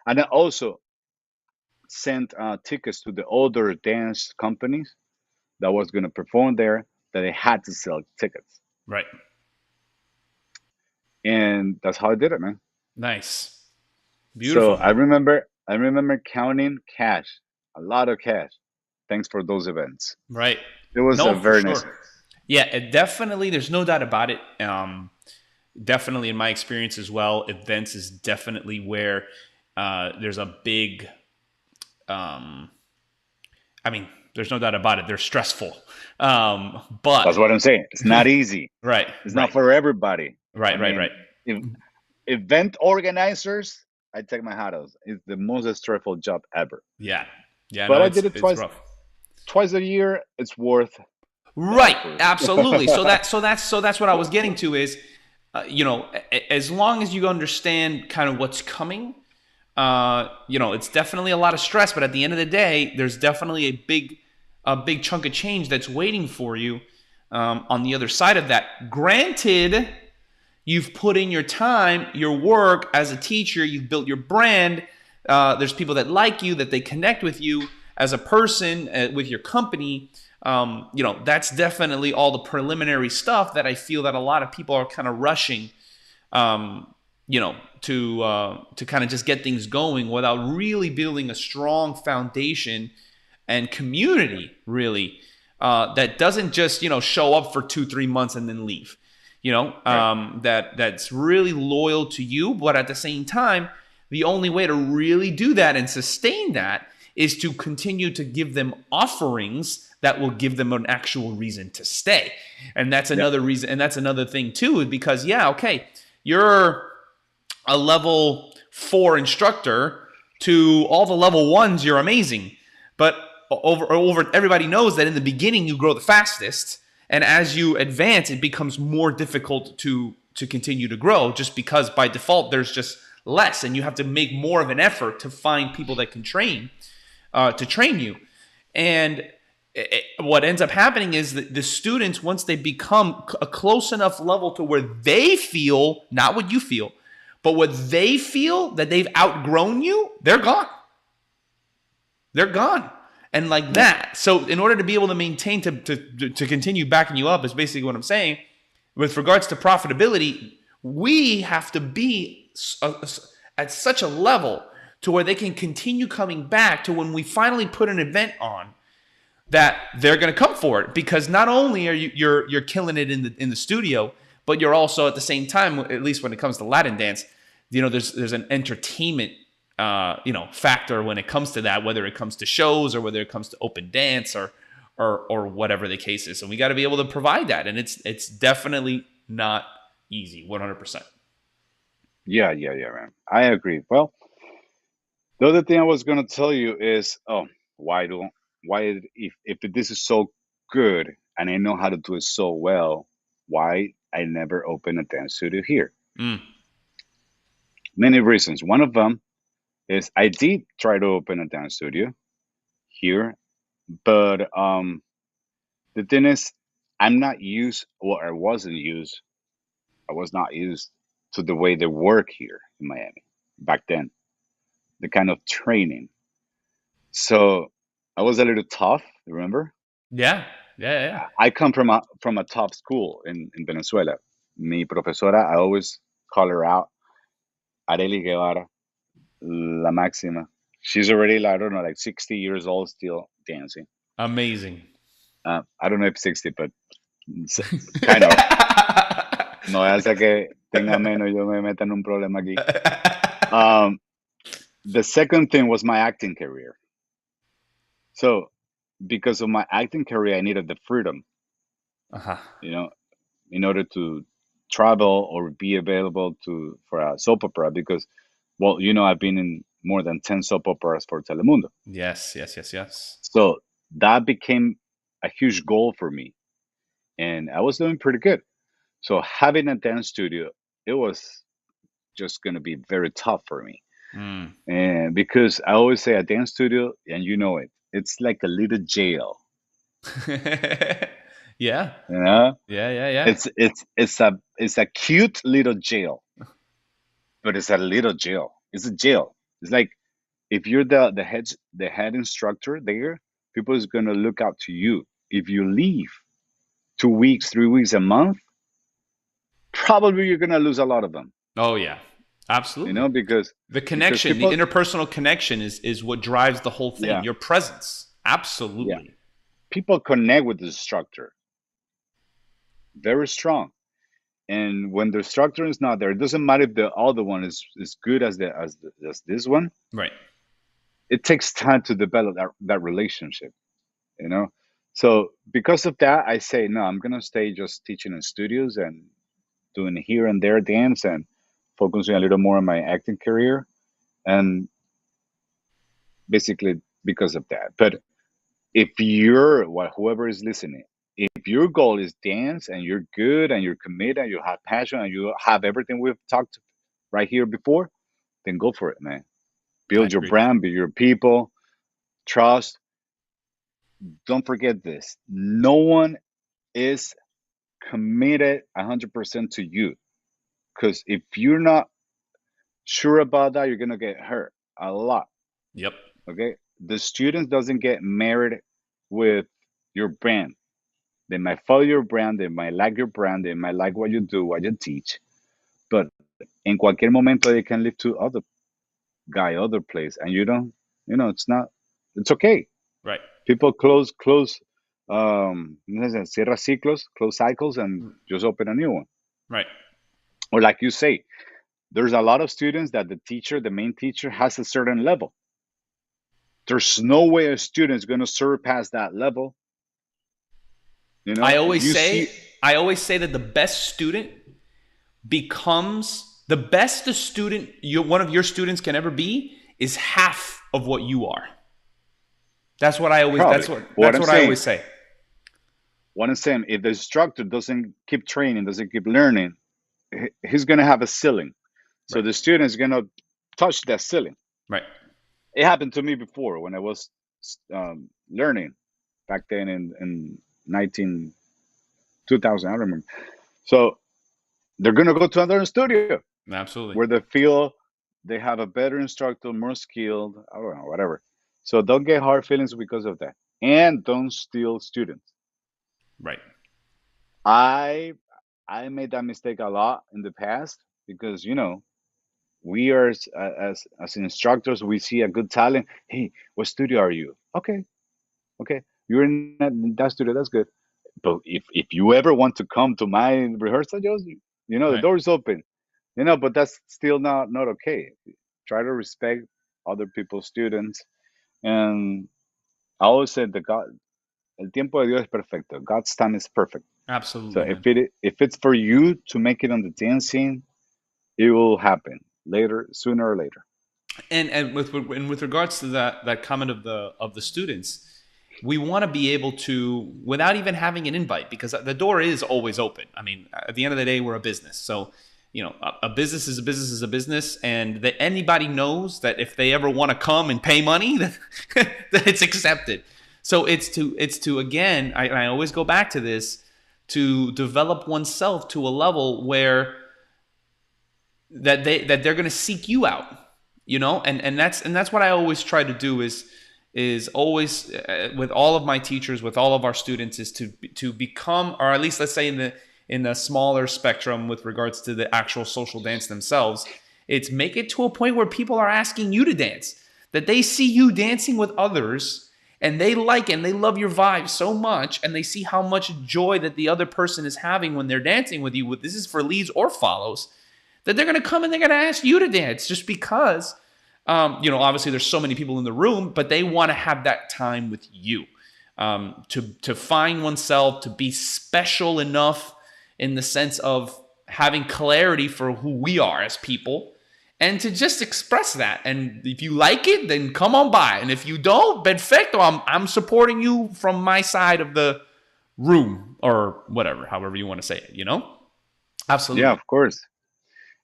and I also sent tickets to the other dance companies that was going to perform there that they had to sell tickets. Right. And that's how I did it, man. Nice. So Beautiful, I remember counting cash, a lot of cash. Thanks for those events. right? It was a No, for very nice. sure. Yeah, it definitely. There's no doubt about it. Definitely, in my experience as well, events is definitely where there's a big. Um, I mean, there's no doubt about it. They're stressful, That's but what I'm saying. It's not easy. right, It's not right, for everybody. I right, right, mean, right. if, event organizers, I take my hat off. It's the most stressful job ever. Yeah, yeah. But No, I did it it's twice, rough. twice a year. It's worth the Right, effort. absolutely. So that's what I was getting to is, as long as you understand kind of what's coming, it's definitely a lot of stress. But at the end of the day, there's definitely a big chunk of change that's waiting for you on the other side of that. Granted, you've put in your time, your work as a teacher, you've built your brand. There's people that like you, that they connect with you as a person, with your company. That's definitely all the preliminary stuff that I feel that a lot of people are kind of rushing, to kind of just get things going without really building a strong foundation and community, really, that doesn't just show up for 2-3 months and then leave. Right. That's really loyal to you, but at the same time, the only way to really do that and sustain that is to continue to give them offerings that will give them an actual reason to stay. And that's Yep. another reason, and that's another thing too, because yeah, okay, you're a level 4 instructor. To all the level 1s, you're amazing. But over everybody knows that in the beginning you grow the fastest, and as you advance it becomes more difficult to continue to grow, just because by default there's just less, and you have to make more of an effort to find people that can train you. And what ends up happening is that the students, once they become a close enough level to where they feel, not what you feel, but what they feel that they've outgrown you, they're gone. They're gone. And like Yep. that. So in order to be able to maintain, to continue backing you up, is basically what I'm saying. With regards to profitability, we have to be at such a level to where they can continue coming back, to when we finally put an event on, that they're going to come for it, because not only are you're killing it in the studio, but you're also at the same time, at least when it comes to Latin dance, there's an entertainment factor when it comes to that, whether it comes to shows or whether it comes to open dance or whatever the case is. So we got to be able to provide that, and it's definitely not easy, 100%. Yeah, man. I agree. Well, the other thing I was gonna tell you is, why don't why if this is so good and I know how to do it so well, why I never open a dance studio here? Mm, Many reasons. One of them is I did try to open a dance studio here, but the thing is, I'm not used, or I wasn't used. I was not used to the way they work here in Miami back then, the kind of training. So I was a little tough, remember? yeah, yeah, yeah. I come from a top school in Venezuela. Mi profesora, I always call her out, Areli Guevara, La Máxima. She's already, like, I don't know, like 60 years old, still dancing. Amazing. I don't know if 60, but kind of. No hace que tenga menos yo me meta en un problema aquí. Um, the second thing was my acting career. So because of my acting career, I needed the freedom, Uh-huh. you know, in order to travel or be available to for a soap opera. Because, well, I've been in more than 10 soap operas for Telemundo. Yes, yes, yes, yes. So that became a huge goal for me, and I was doing pretty good. So having a dance studio, it was just going to be very tough for me. Mm. And because I always say a dance studio, and you know it, it's like a little jail. Yeah. You know, Yeah, yeah, yeah. it's a cute little jail, but it's a little jail. It's a jail. It's like if you're the head instructor there, people is gonna look out to you. If you leave 2 weeks, 3 weeks, a month, probably you're gonna lose a lot of them. Oh yeah. Absolutely. The Because connection, the people, interpersonal connection is what drives the whole thing. yeah, Your presence. yeah, Absolutely. people connect with the instructor very strong. And when the instructor is not there, it doesn't matter if the other one is good as this one. Right. It takes time to develop that relationship, you know. So because of that, I say no. I'm gonna stay just teaching in studios and doing here and there dance and focusing a little more on my acting career, and basically because of that. But if whoever is listening, if your goal is dance and you're good and you're committed and you have passion and you have everything we've talked right here before, then go for it, man. I Build your agree. brand, build your people, trust. Don't forget this. No one is committed 100% to you. Because if you're not sure about that, you're going to get hurt a lot. Yep. Okay. The students doesn't get married with your brand. They might follow your brand, they might like your brand, they might like what you do, what you teach. But in cualquier momento, they can leave to other guy, other place, and you don't. It's not. It's okay. Right. People close. ¿Cómo se dice? Cierra ciclos, close cycles, and just open a new one. Right. Or like you say, there's a lot of students that the main teacher, has a certain level. There's no way a student is going to surpass that level. I If always you say see, I always say that the best student becomes the best the student one of your students can ever be is half of what you are. That's what I always probably what that's I'm what I saying. always say. What I'm saying, if the instructor doesn't keep training, doesn't keep learning, he's going to have a ceiling. So Right. the student is going to touch that ceiling. Right. It happened to me before when I was learning back then in 19 2000. I don't remember. So they're going to go to another studio Absolutely. where they feel they have a better instructor, more skilled, I don't know, whatever. So don't get hard feelings because of that. And don't steal students. Right. I I made that mistake a lot in the past because we are as instructors, we see a good talent. Hey, what studio are you? Okay, you're in that studio. That's good. But if you ever want to come to my rehearsal, just the Right. door is open. But that's still not okay. Try to respect other people's students. And I always said that el tiempo de Dios es perfecto. God's time is perfect. So Absolutely, if man. if it's for you to make it on the dance scene, it will happen later, sooner or later. And with regards to that comment of the students, we want to be able to, without even having an invite, because the door is always open. I mean, at the end of the day, we're a business, so a business is a business is a business, and that anybody knows that if they ever want to come and pay money, that, that it's accepted. So it's to again, I always go back to this, to develop oneself to a level where they're going to seek you out, and that's what I always try to do is always, with all of my teachers, with all of our students, is to become, or at least let's say in the smaller spectrum with regards to the actual social dance themselves, it's make it to a point where people are asking you to dance, that they see you dancing with others, and they like and they love your vibe so much, and they see how much joy that the other person is having when they're dancing with you, this is for leads or follows, that they're going to come and they're going to ask you to dance just because, obviously there's so many people in the room, but they want to have that time with you, to find oneself, to be special enough in the sense of having clarity for who we are as people, and to just express that. And if you like it, then come on by. And if you don't, perfecto, I'm supporting you from my side of the room, or whatever, however you want to say it, Absolutely. Yeah, of course.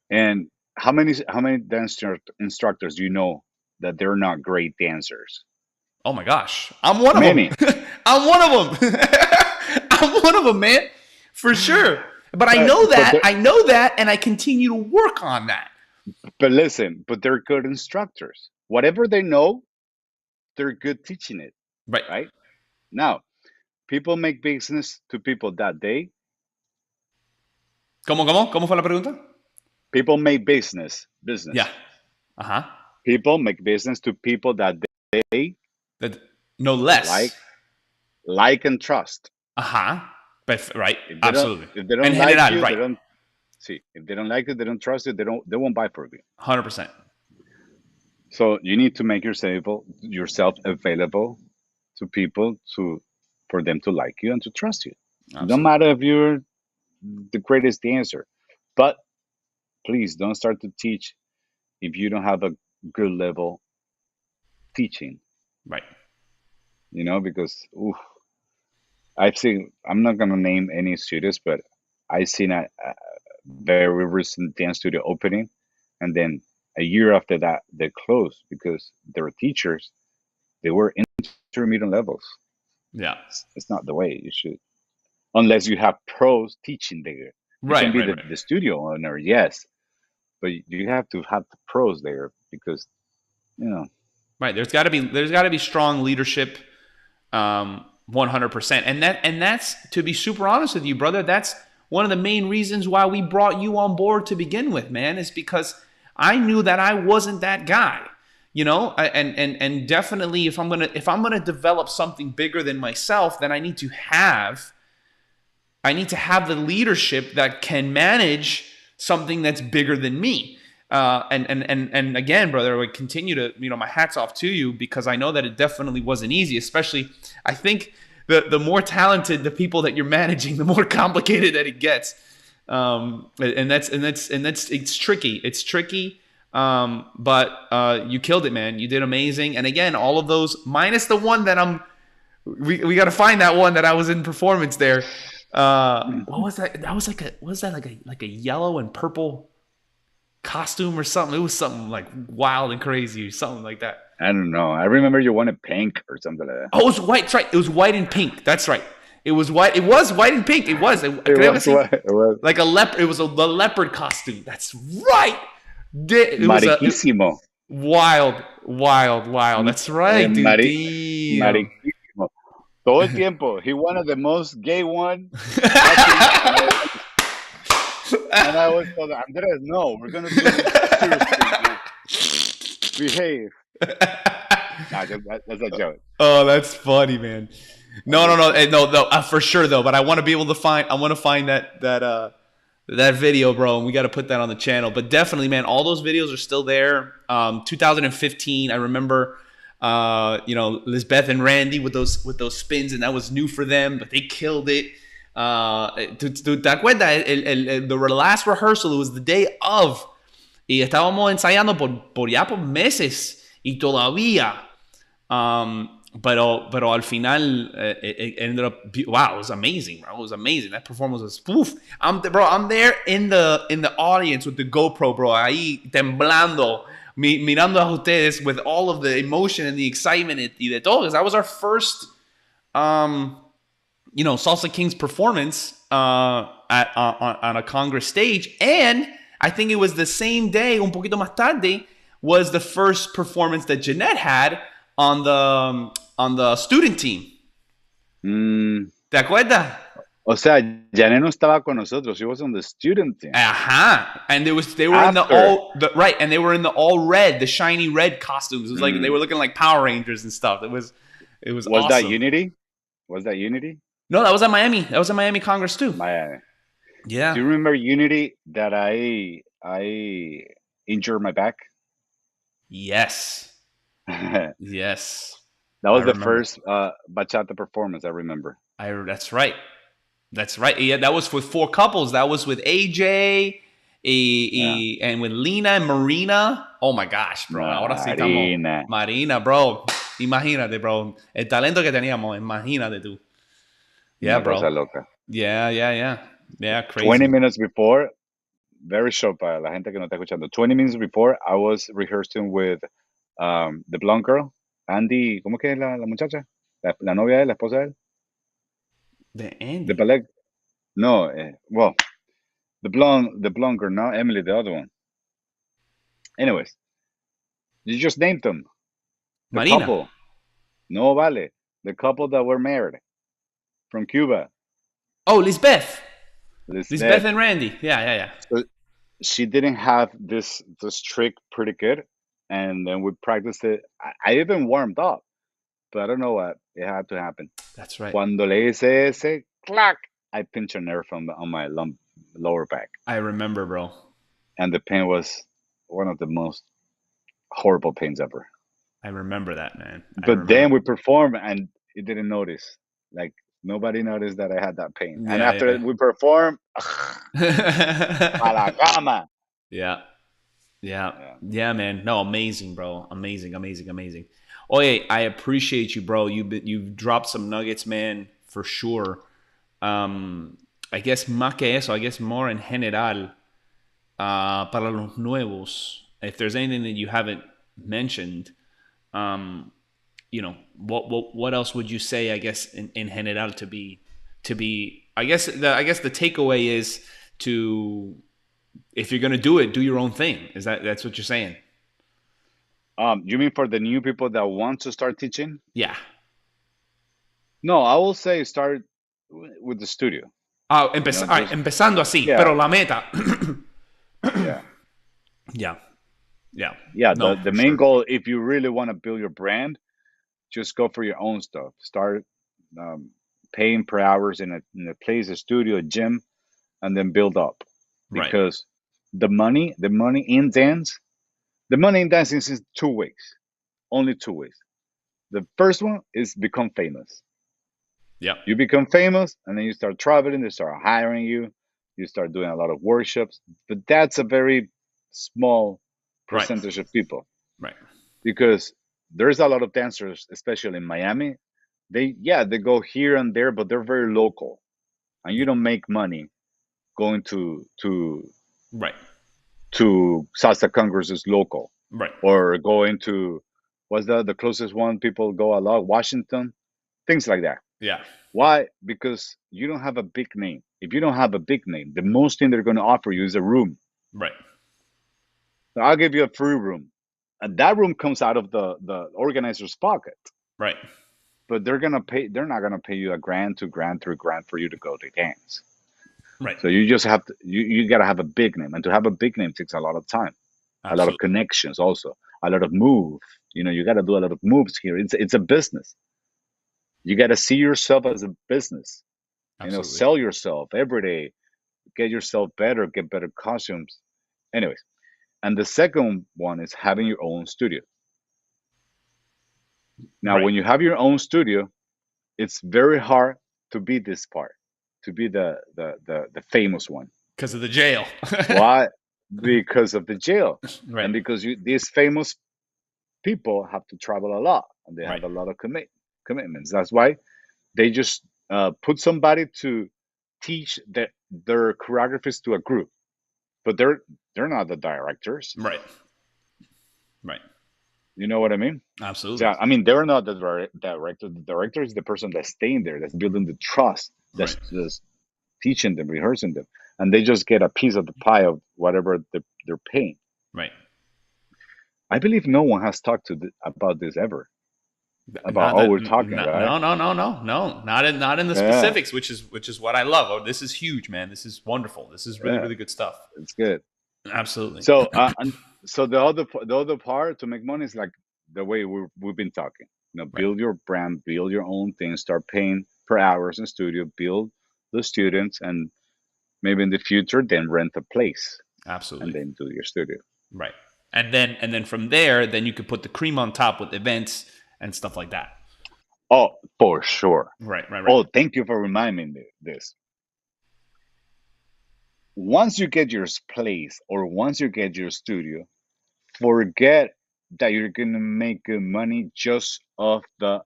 And how many dance instructors do you know that they're not great dancers? Oh my gosh. I'm one of Many. them. I'm one of them. I'm one of them, man. For sure. But I know that. But I know that, and I continue to work on that. but listen, but they're good instructors. Whatever they know, they're good teaching it, Right. right? Now, people make business to people that day. ¿Cómo fue la pregunta? People make business. Yeah. Uh-huh. People make business to people that they No less. like and trust. Uh-huh. Right. If they Absolutely. If they don't En like general, you, right. they don't see. If they don't like it, they don't trust it. They won't buy from you. 100%. So you need to make yourself available to people for them to like you and to trust you. Absolutely. No matter if you're the greatest dancer, but please don't start to teach if you don't have a good level teaching. Right. Because I've seen. I'm not gonna name any studios, but I've seen a very recent dance studio opening, and then a year after that they closed because their teachers, they were intermediate levels. Yeah. It's not the way you should, unless you have pros teaching there. You Right. can be Right. the studio owner, yes, but you have to have the pros there because Right. There's got to be strong leadership, 100%. And that's, to be super honest with you, brother, that's one of the main reasons why we brought you on board to begin with, man, is because I knew that I wasn't that guy. And definitely if I'm gonna develop something bigger than myself, then I need to have the leadership that can manage something that's bigger than me. And again, brother, I would continue to, my hat's off to you, because I know that it definitely wasn't easy. Especially, I think the more talented the people that you're managing, the more complicated that it gets. And that's it's tricky. It's tricky. But you killed it, man. You did amazing. And again, all of those minus the one that we got to find that one that I was in performance there. What was that? That was like a yellow and purple costume or something. It was something like wild and crazy or something like that. I don't know. I remember you wanted pink or something like that. Oh, it was white. That's right. It was white and pink. That's right. It was white. It was white and pink. It was. It was like a leopard. It was the leopard costume. That's right. It was Mariquísimo. Wild. That's right, dude. Mariquísimo. Todo el tiempo. He wanted the most gay one. And I was told, Andres, no, we're going to do this seriously. Behave. Nah, that's a joke. Oh, that's funny, man. No, for sure though. But I want to be able to find. I want to find that video, bro, and we got to put that on the channel. But definitely, man, all those videos are still there. 2015, I remember, Lisbeth and Randy with those spins, and that was new for them, but they killed it. ¿Te acuerdas? The last rehearsal, it was the day of, y estábamos ensayando por meses, y todavía. Pero al final, it ended up, wow, it was amazing, bro. It was amazing. That performance was, poof. I'm there in the audience with the GoPro, bro, ahí temblando, mirando a ustedes with all of the emotion and the excitement y de todo. Because that was our first, Salsa Kings performance on a Congress stage. And I think it was the same day, un poquito más tarde, was the first performance that Jeanette had on the student team. ¿Te acuerdas? O sea, Janet no estaba con nosotros. She was on the student team. And they were in the all red, the shiny red costumes. It was like they were looking like Power Rangers and stuff. It was It was Was that awesome. Unity? Was that Unity? No, that was at Miami. That was at Miami Congress too. My, do Yeah. you remember Unity that I injured my back? Yes. That Yes. I was the remember. first bachata performance I remember. That's right. That's right. Yeah, that was with four couples. That was with AJ Yeah, and with Lena and Marina. Oh my gosh, bro. Ahora sí estamos. Marina, Marina, bro. Imagínate, bro. El talento que teníamos. Imagínate tú. Yeah, una bro. cosa loca. Yeah, yeah, yeah. Yeah, 20 crazy. minutes before, very short para la gente que no está escuchando. 20 minutes before, I was rehearsing with the blonde girl, Andy, ¿cómo que es la muchacha? La novia de él, la esposa de él, The de Andy. ballet. No, well, the blonde girl, not Emily, the other one. Anyways, you just named them. The Marina. couple. No vale. The couple that were married from Cuba. Oh, Lisbeth. Lisbeth Lisbeth. and Randy. Yeah, yeah, yeah. So she didn't have this trick pretty good, and then we practiced it. I even warmed up, but I don't know what it had to happen. That's right. Cuando le hice ese clack, I pinched a nerve on my lower back, I remember, bro. and the pain was one of the most horrible pains ever. I remember that, man. I But remember. then we performed, and it didn't notice. Like nobody noticed that I had that pain. And Yeah, after yeah. we performed, a la cama. Yeah. Yeah. Yeah. Yeah, man. No, amazing, bro. Amazing, amazing, amazing. Oh, hey, I appreciate you, bro. You've dropped some nuggets, man, for sure. Um, I guess más que eso, I guess more in general, para los nuevos. If there's anything that you haven't mentioned, um, what else would you say? I guess in general to be. I guess the takeaway is to, if you're gonna do it, do your own thing. That's what you're saying? You mean for the new people that want to start teaching? Yeah. No, I will say start with the studio. Ah, Just empezando así, yeah, pero la meta. yeah, Yeah. Yeah. yeah. No, The for main sure. goal, if you really want to build your brand, just go for your own stuff. Start um, paying per hours in a place, a studio, a gym, and then build up. Right. Because the money in dance, the money in dancing is two ways, only two ways. The first one is become famous. Yep. You become famous, and then you start traveling. They start hiring you. You start doing a lot of workshops, but that's a very small Right. percentage of people Right. because there's a lot of dancers, especially in Miami. They go here and there, but they're very local, and you don't make money going Right. to salsa congresses local, Right. or going to what's the closest one people go a lot, Washington, things like that. Yeah. Why? Because you don't have a big name. If you don't have a big name, the most thing they're going to offer you is a room. Right. So I'll give you a free room, and that room comes out of the organizer's pocket. Right. But they're gonna pay. They're not gonna pay you a grand, 2 grand, 3 grand for you to go to dance. Right. So you just have to. You gotta have a big name, and to have a big name takes a lot of time, a lot of Absolutely. connections, also a lot of move. You gotta do a lot of moves here. It's a business. You gotta see yourself as a business. Absolutely. Sell yourself every day, get yourself better, get better costumes. Anyways, and the second one is having your own studio. Now, Right. when you have your own studio, it's very hard to be this part, to be the famous one. Because of the jail. Why? Because of the jail, Right. and because these famous people have to travel a lot, and they Right. have a lot of commitments. That's why they just put somebody to teach their choreographers to a group, but they're not the directors. Right. Right. You know what I mean? So Absolutely. I mean, they're not the director. The director is the person that's staying there, that's building the trust, Right. that's teaching them, rehearsing them, and they just get a piece of the pie of whatever they're paying. Right. I believe no one has talked about this ever. About Not oh, that. we're talking, right? No. No. No. No. No. Not in the Yeah, specifics, which is what I love. Oh, this is huge, man. This is wonderful. This is really yeah, really good stuff. it's good. Absolutely. So and so the other part to make money is like the way we've been talking. Right. build your brand, build your own thing, start paying per hours in studio, build the students, and maybe in the future then rent a place and Absolutely. then do your studio. Right. And then from there, then you could put the cream on top with events and stuff like that. Oh, for sure. Right. Right. Right. Oh, thank you for reminding me this. Once you get your place or once you get your studio, forget that you're gonna make good money just off the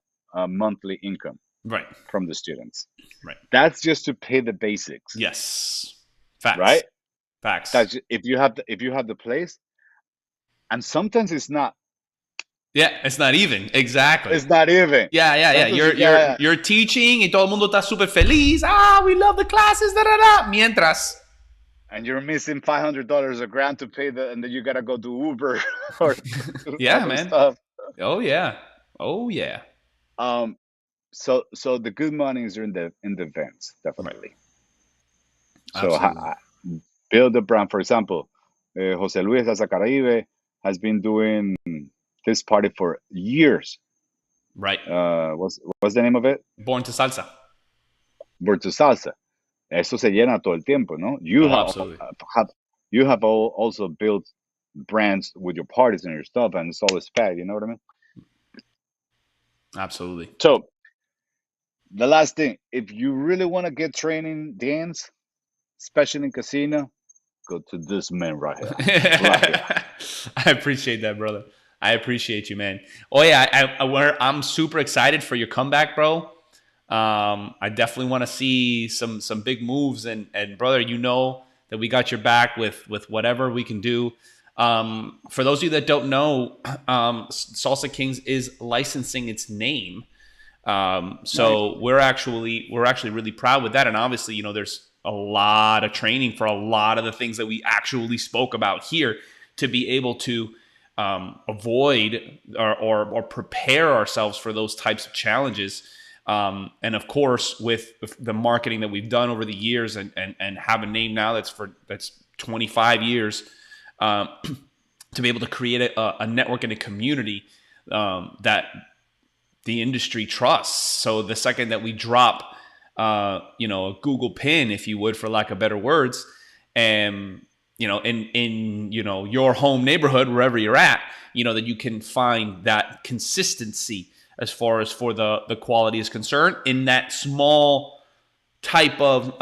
monthly income Right. from the students. Right. That's just to pay the basics, Yes. Facts. right? Facts. If you have the place, and sometimes Yeah, it's not even. Exactly. it's not even. Yeah, yeah, yeah. Sometimes You're you you're got you're teaching y todo el mundo está súper feliz. Ah, we love the classes, da da da. Mientras. and you're missing $500 a grand to pay and then you gotta go do Uber or do Yeah, other man. stuff. Oh yeah. Oh yeah. Um, so the good mornings are in the events, Right. definitely. So Absolutely. build a brand. For example, Jose Luis Salsa Caribe has been doing this party for years. Right. What's the name of it? Born to salsa. Virtu Salsa. Eso se llena todo el tiempo, ¿no? Oh, absolutely. You have also built brands with your parties and your stuff, and it's always packed. You know what I mean? Absolutely. So the last thing, if you really want to get training dance, especially in casino, go to this man right here, right here. I appreciate that, brother. I appreciate you, man. Oh yeah, I'm super excited for your comeback, bro. I definitely want to see some big moves, and brother, you know that we got your back with whatever we can do. For those of you that don't know, Salsa Kings is licensing its name. Nice. So we're actually really proud with that, and obviously, there's a lot of training for a lot of the things that we actually spoke about here to be able to avoid or prepare ourselves for those types of challenges. And of course, with the marketing that we've done over the years and have a name now that's 25 years, to be able to create a network and a community that the industry trusts. So the second that we drop, a Google pin, if you would, for lack of better words, and in your home neighborhood, wherever you're at, that you can find that consistency as far as for the quality is concerned in that small type of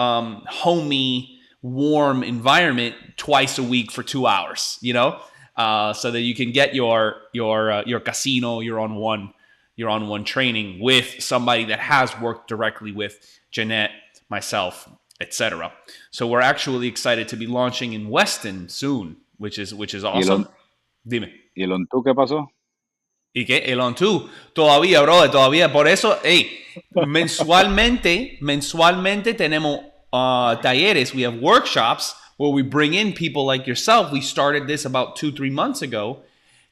homey, warm environment twice a week for 2 hours, so that you can get your casino, your on one training with somebody that has worked directly with Jeanette, myself, etc. So we're actually excited to be launching in Weston soon, which is ¿Y el awesome. Dime. tú qué pasó? ¿Y qué? El on two. Todavía, brother, todavía. Por eso, hey, mensualmente tenemos talleres. We have workshops where we bring in people like yourself. We started this about 2-3 months ago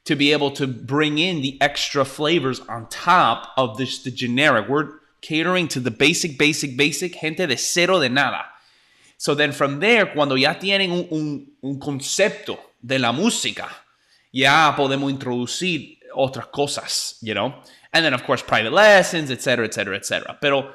to be able to bring in the extra flavors on top of the generic. We're catering to the basic gente de cero de nada. So then from there, cuando ya tienen un concepto de la música, ya podemos introducir otras cosas, And then, of course, private lessons, etc., etc., etc. Pero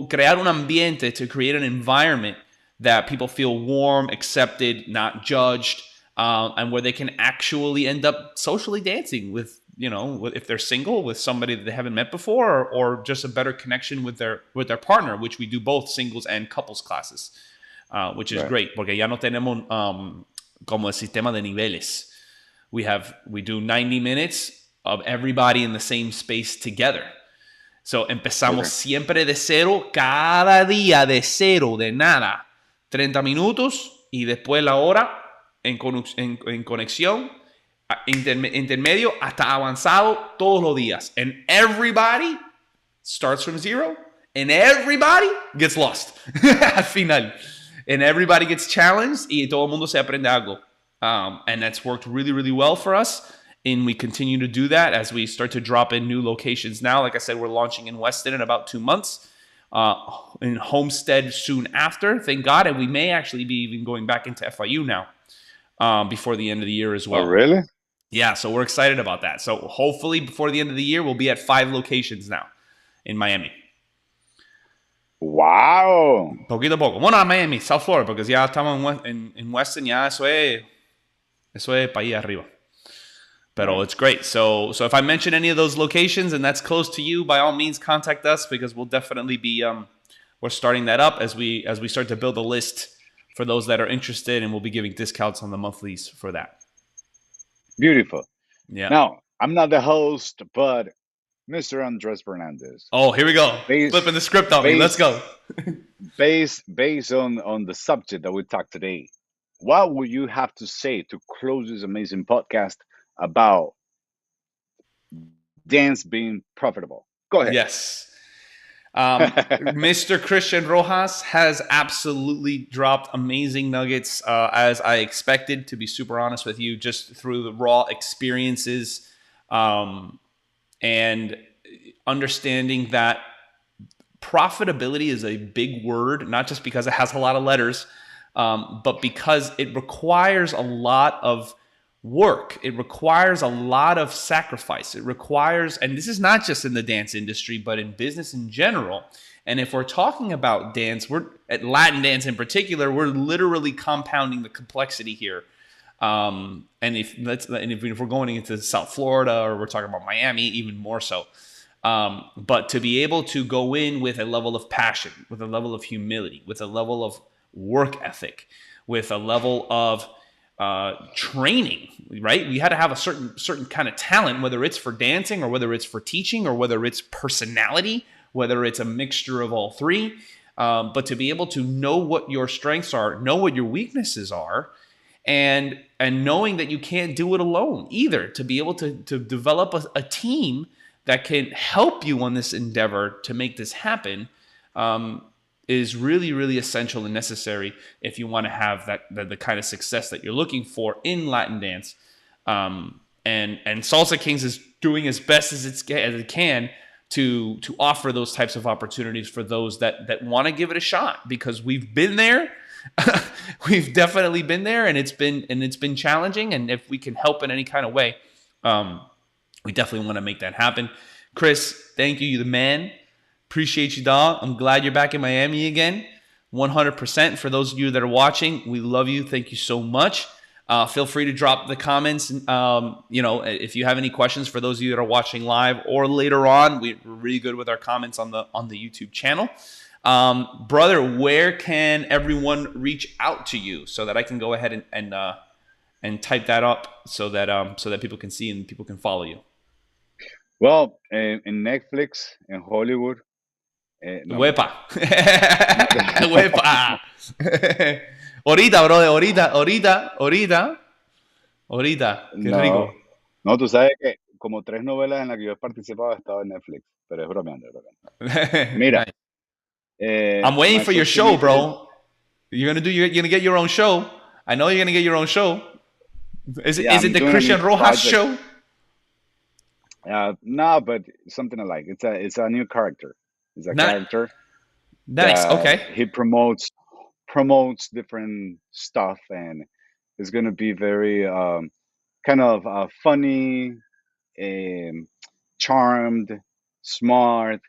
crear un ambiente, to create an environment that people feel warm, accepted, not judged, and where they can actually end up socially dancing with, if they're single, with somebody that they haven't met before, or just a better connection with their partner, which we do both singles and couples classes, which is Right. great, porque ya no tenemos como el sistema de niveles. We do 90 minutes of everybody in the same space together. So empezamos Okay. siempre de cero, cada día de cero, de nada. 30 minutos y después la hora en conexión, intermedio hasta avanzado todos los días. And everybody starts from zero and everybody gets lost al final. And everybody gets challenged y todo el mundo se aprende algo. And that's worked really, really well for us. And we continue to do that as we start to drop in new locations now. Like I said, we're launching in Weston in about 2 months. In Homestead soon after, thank God. And we may actually be even going back into FIU now before the end of the year as well. Oh, really? Yeah, so we're excited about that. So hopefully before the end of the year, we'll be at 5 locations now in Miami. Wow. Poquito a poco. Bueno, a Miami, South Florida, porque ya estamos en Weston, ya eso es para allá arriba. Pero Right. it's great. So if I mention any of those locations and that's close to you, by all means contact us, because we'll definitely be we're starting that up as we start to build a list for those that are interested, and we'll be giving discounts on the monthlies for that. Beautiful. Yeah. Now, I'm not the host, but Mr. Andres Fernandez. Oh, here we go. Based Flipping the script on me. Let's based go. based on the subject that we talked today, what would you have to say to close this amazing podcast about dance being profitable? Go ahead. Yes. Mr. Christian Rojas has absolutely dropped amazing nuggets, as I expected, to be super honest with you, just through the raw experiences, and understanding that profitability is a big word, not just because it has a lot of letters, but because it requires a lot of work. It requires a lot of sacrifice. It requires, and this is not just in the dance industry, but in business in general. And if we're talking about dance, we're at Latin dance in particular, we're literally compounding the complexity here. And if we're going into South Florida, or we're talking about Miami, even more so. But to be able to go in with a level of passion, with a level of humility, with a level of work ethic, with a level of training, right? We had to have a certain kind of talent, whether it's for dancing or whether it's for teaching or whether it's personality, whether it's a mixture of all three. But to be able to know what your strengths are, know what your weaknesses are, and knowing that you can't do it alone either, to be able to develop a team that can help you on this endeavor to make this happen, is really, really essential and necessary if you want to have the kind of success that you're looking for in Latin dance. And Salsa Kings is doing as best as it can to offer those types of opportunities for those that want to give it a shot, because we've been there. We've definitely been there, and it's been challenging. And if we can help in any kind of way, we definitely want to make that happen. Chris, thank you. You're the man. Appreciate you, dog. I'm glad you're back in Miami again. 100%. For those of you that are watching, we love you. Thank you so much. Feel free to drop the comments. If you have any questions, for those of you that are watching live or later on, we're really good with our comments on the YouTube channel. Brother, where can everyone reach out to you so that I can go ahead and type that up so that people can see and people can follow you? Well, in Netflix, in Hollywood. No, Huepa. Huepa. Ahorita, brother, ahorita. Qué rico. No, tú sabes que como 3 novelas en las que yo he participado he estado en Netflix, pero es bromeando, es bromeando. Mira, Nice. I'm waiting my for your social show, media, bro. You're gonna get your own show. I know you're gonna get your own show. Is yeah, it I'm the doing a Christian new Rojas project. show? No, but something I like. It's a new character. It's a character Nice. that Okay. he promotes different stuff, and it's gonna be very kind of funny, charmed, smart,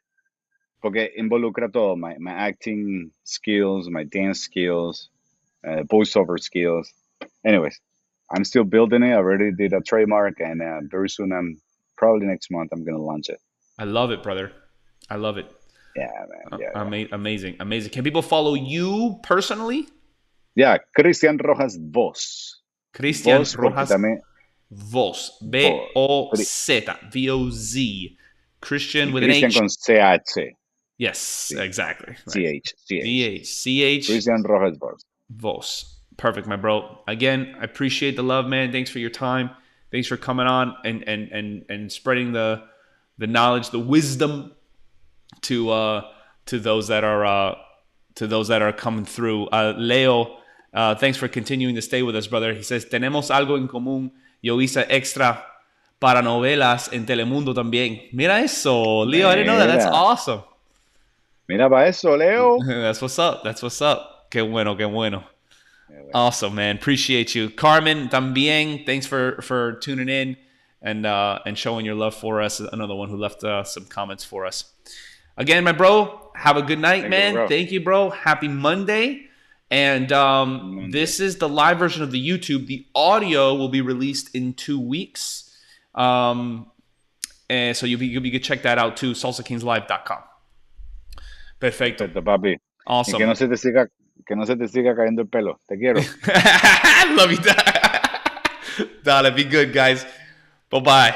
porque involucra todo, my acting skills, my dance skills, voiceover skills. Anyways, I'm still building it. I already did a trademark, and very soon, probably next month, I'm gonna launch it. I love it, brother. I love it. Yeah, man. Yeah. Amazing. Can people follow you personally? Yeah, Christian Rojas Voz. Christian Voz, porque Rojas también Voz. Voz. VOZ. VOZ. Christian Y with an Christian H. con CH. Yes, Sí. exactly. Right. CH. CH. Christian Rojas Voz. Voz. Perfect, my bro. Again, I appreciate the love, man. Thanks for your time. Thanks for coming on and spreading the knowledge, the wisdom to those that are coming through. Leo, thanks for continuing to stay with us, brother. He says, tenemos algo en común. Yo hice extra para novelas en Telemundo también. Mira eso, Leo. I didn't know that. That's awesome. Mira para eso, Leo. That's what's up. Qué bueno, qué bueno. Yeah, bueno. Awesome, man. Appreciate you. Carmen, también, thanks for tuning in and showing your love for us. Another one who left some comments for us. Again, my bro, have a good night, Thank you, man. bro. Thank you, bro. Happy Monday. And Monday. this is the live version of the YouTube. The audio will be released in 2 weeks. And so you can check that out too, salsakingslive.com. Perfecto. Perfecto, papi. Y Awesome. que no se te siga cayendo el pelo. Te quiero. Love you. Dale, be good, guys. Bye-bye.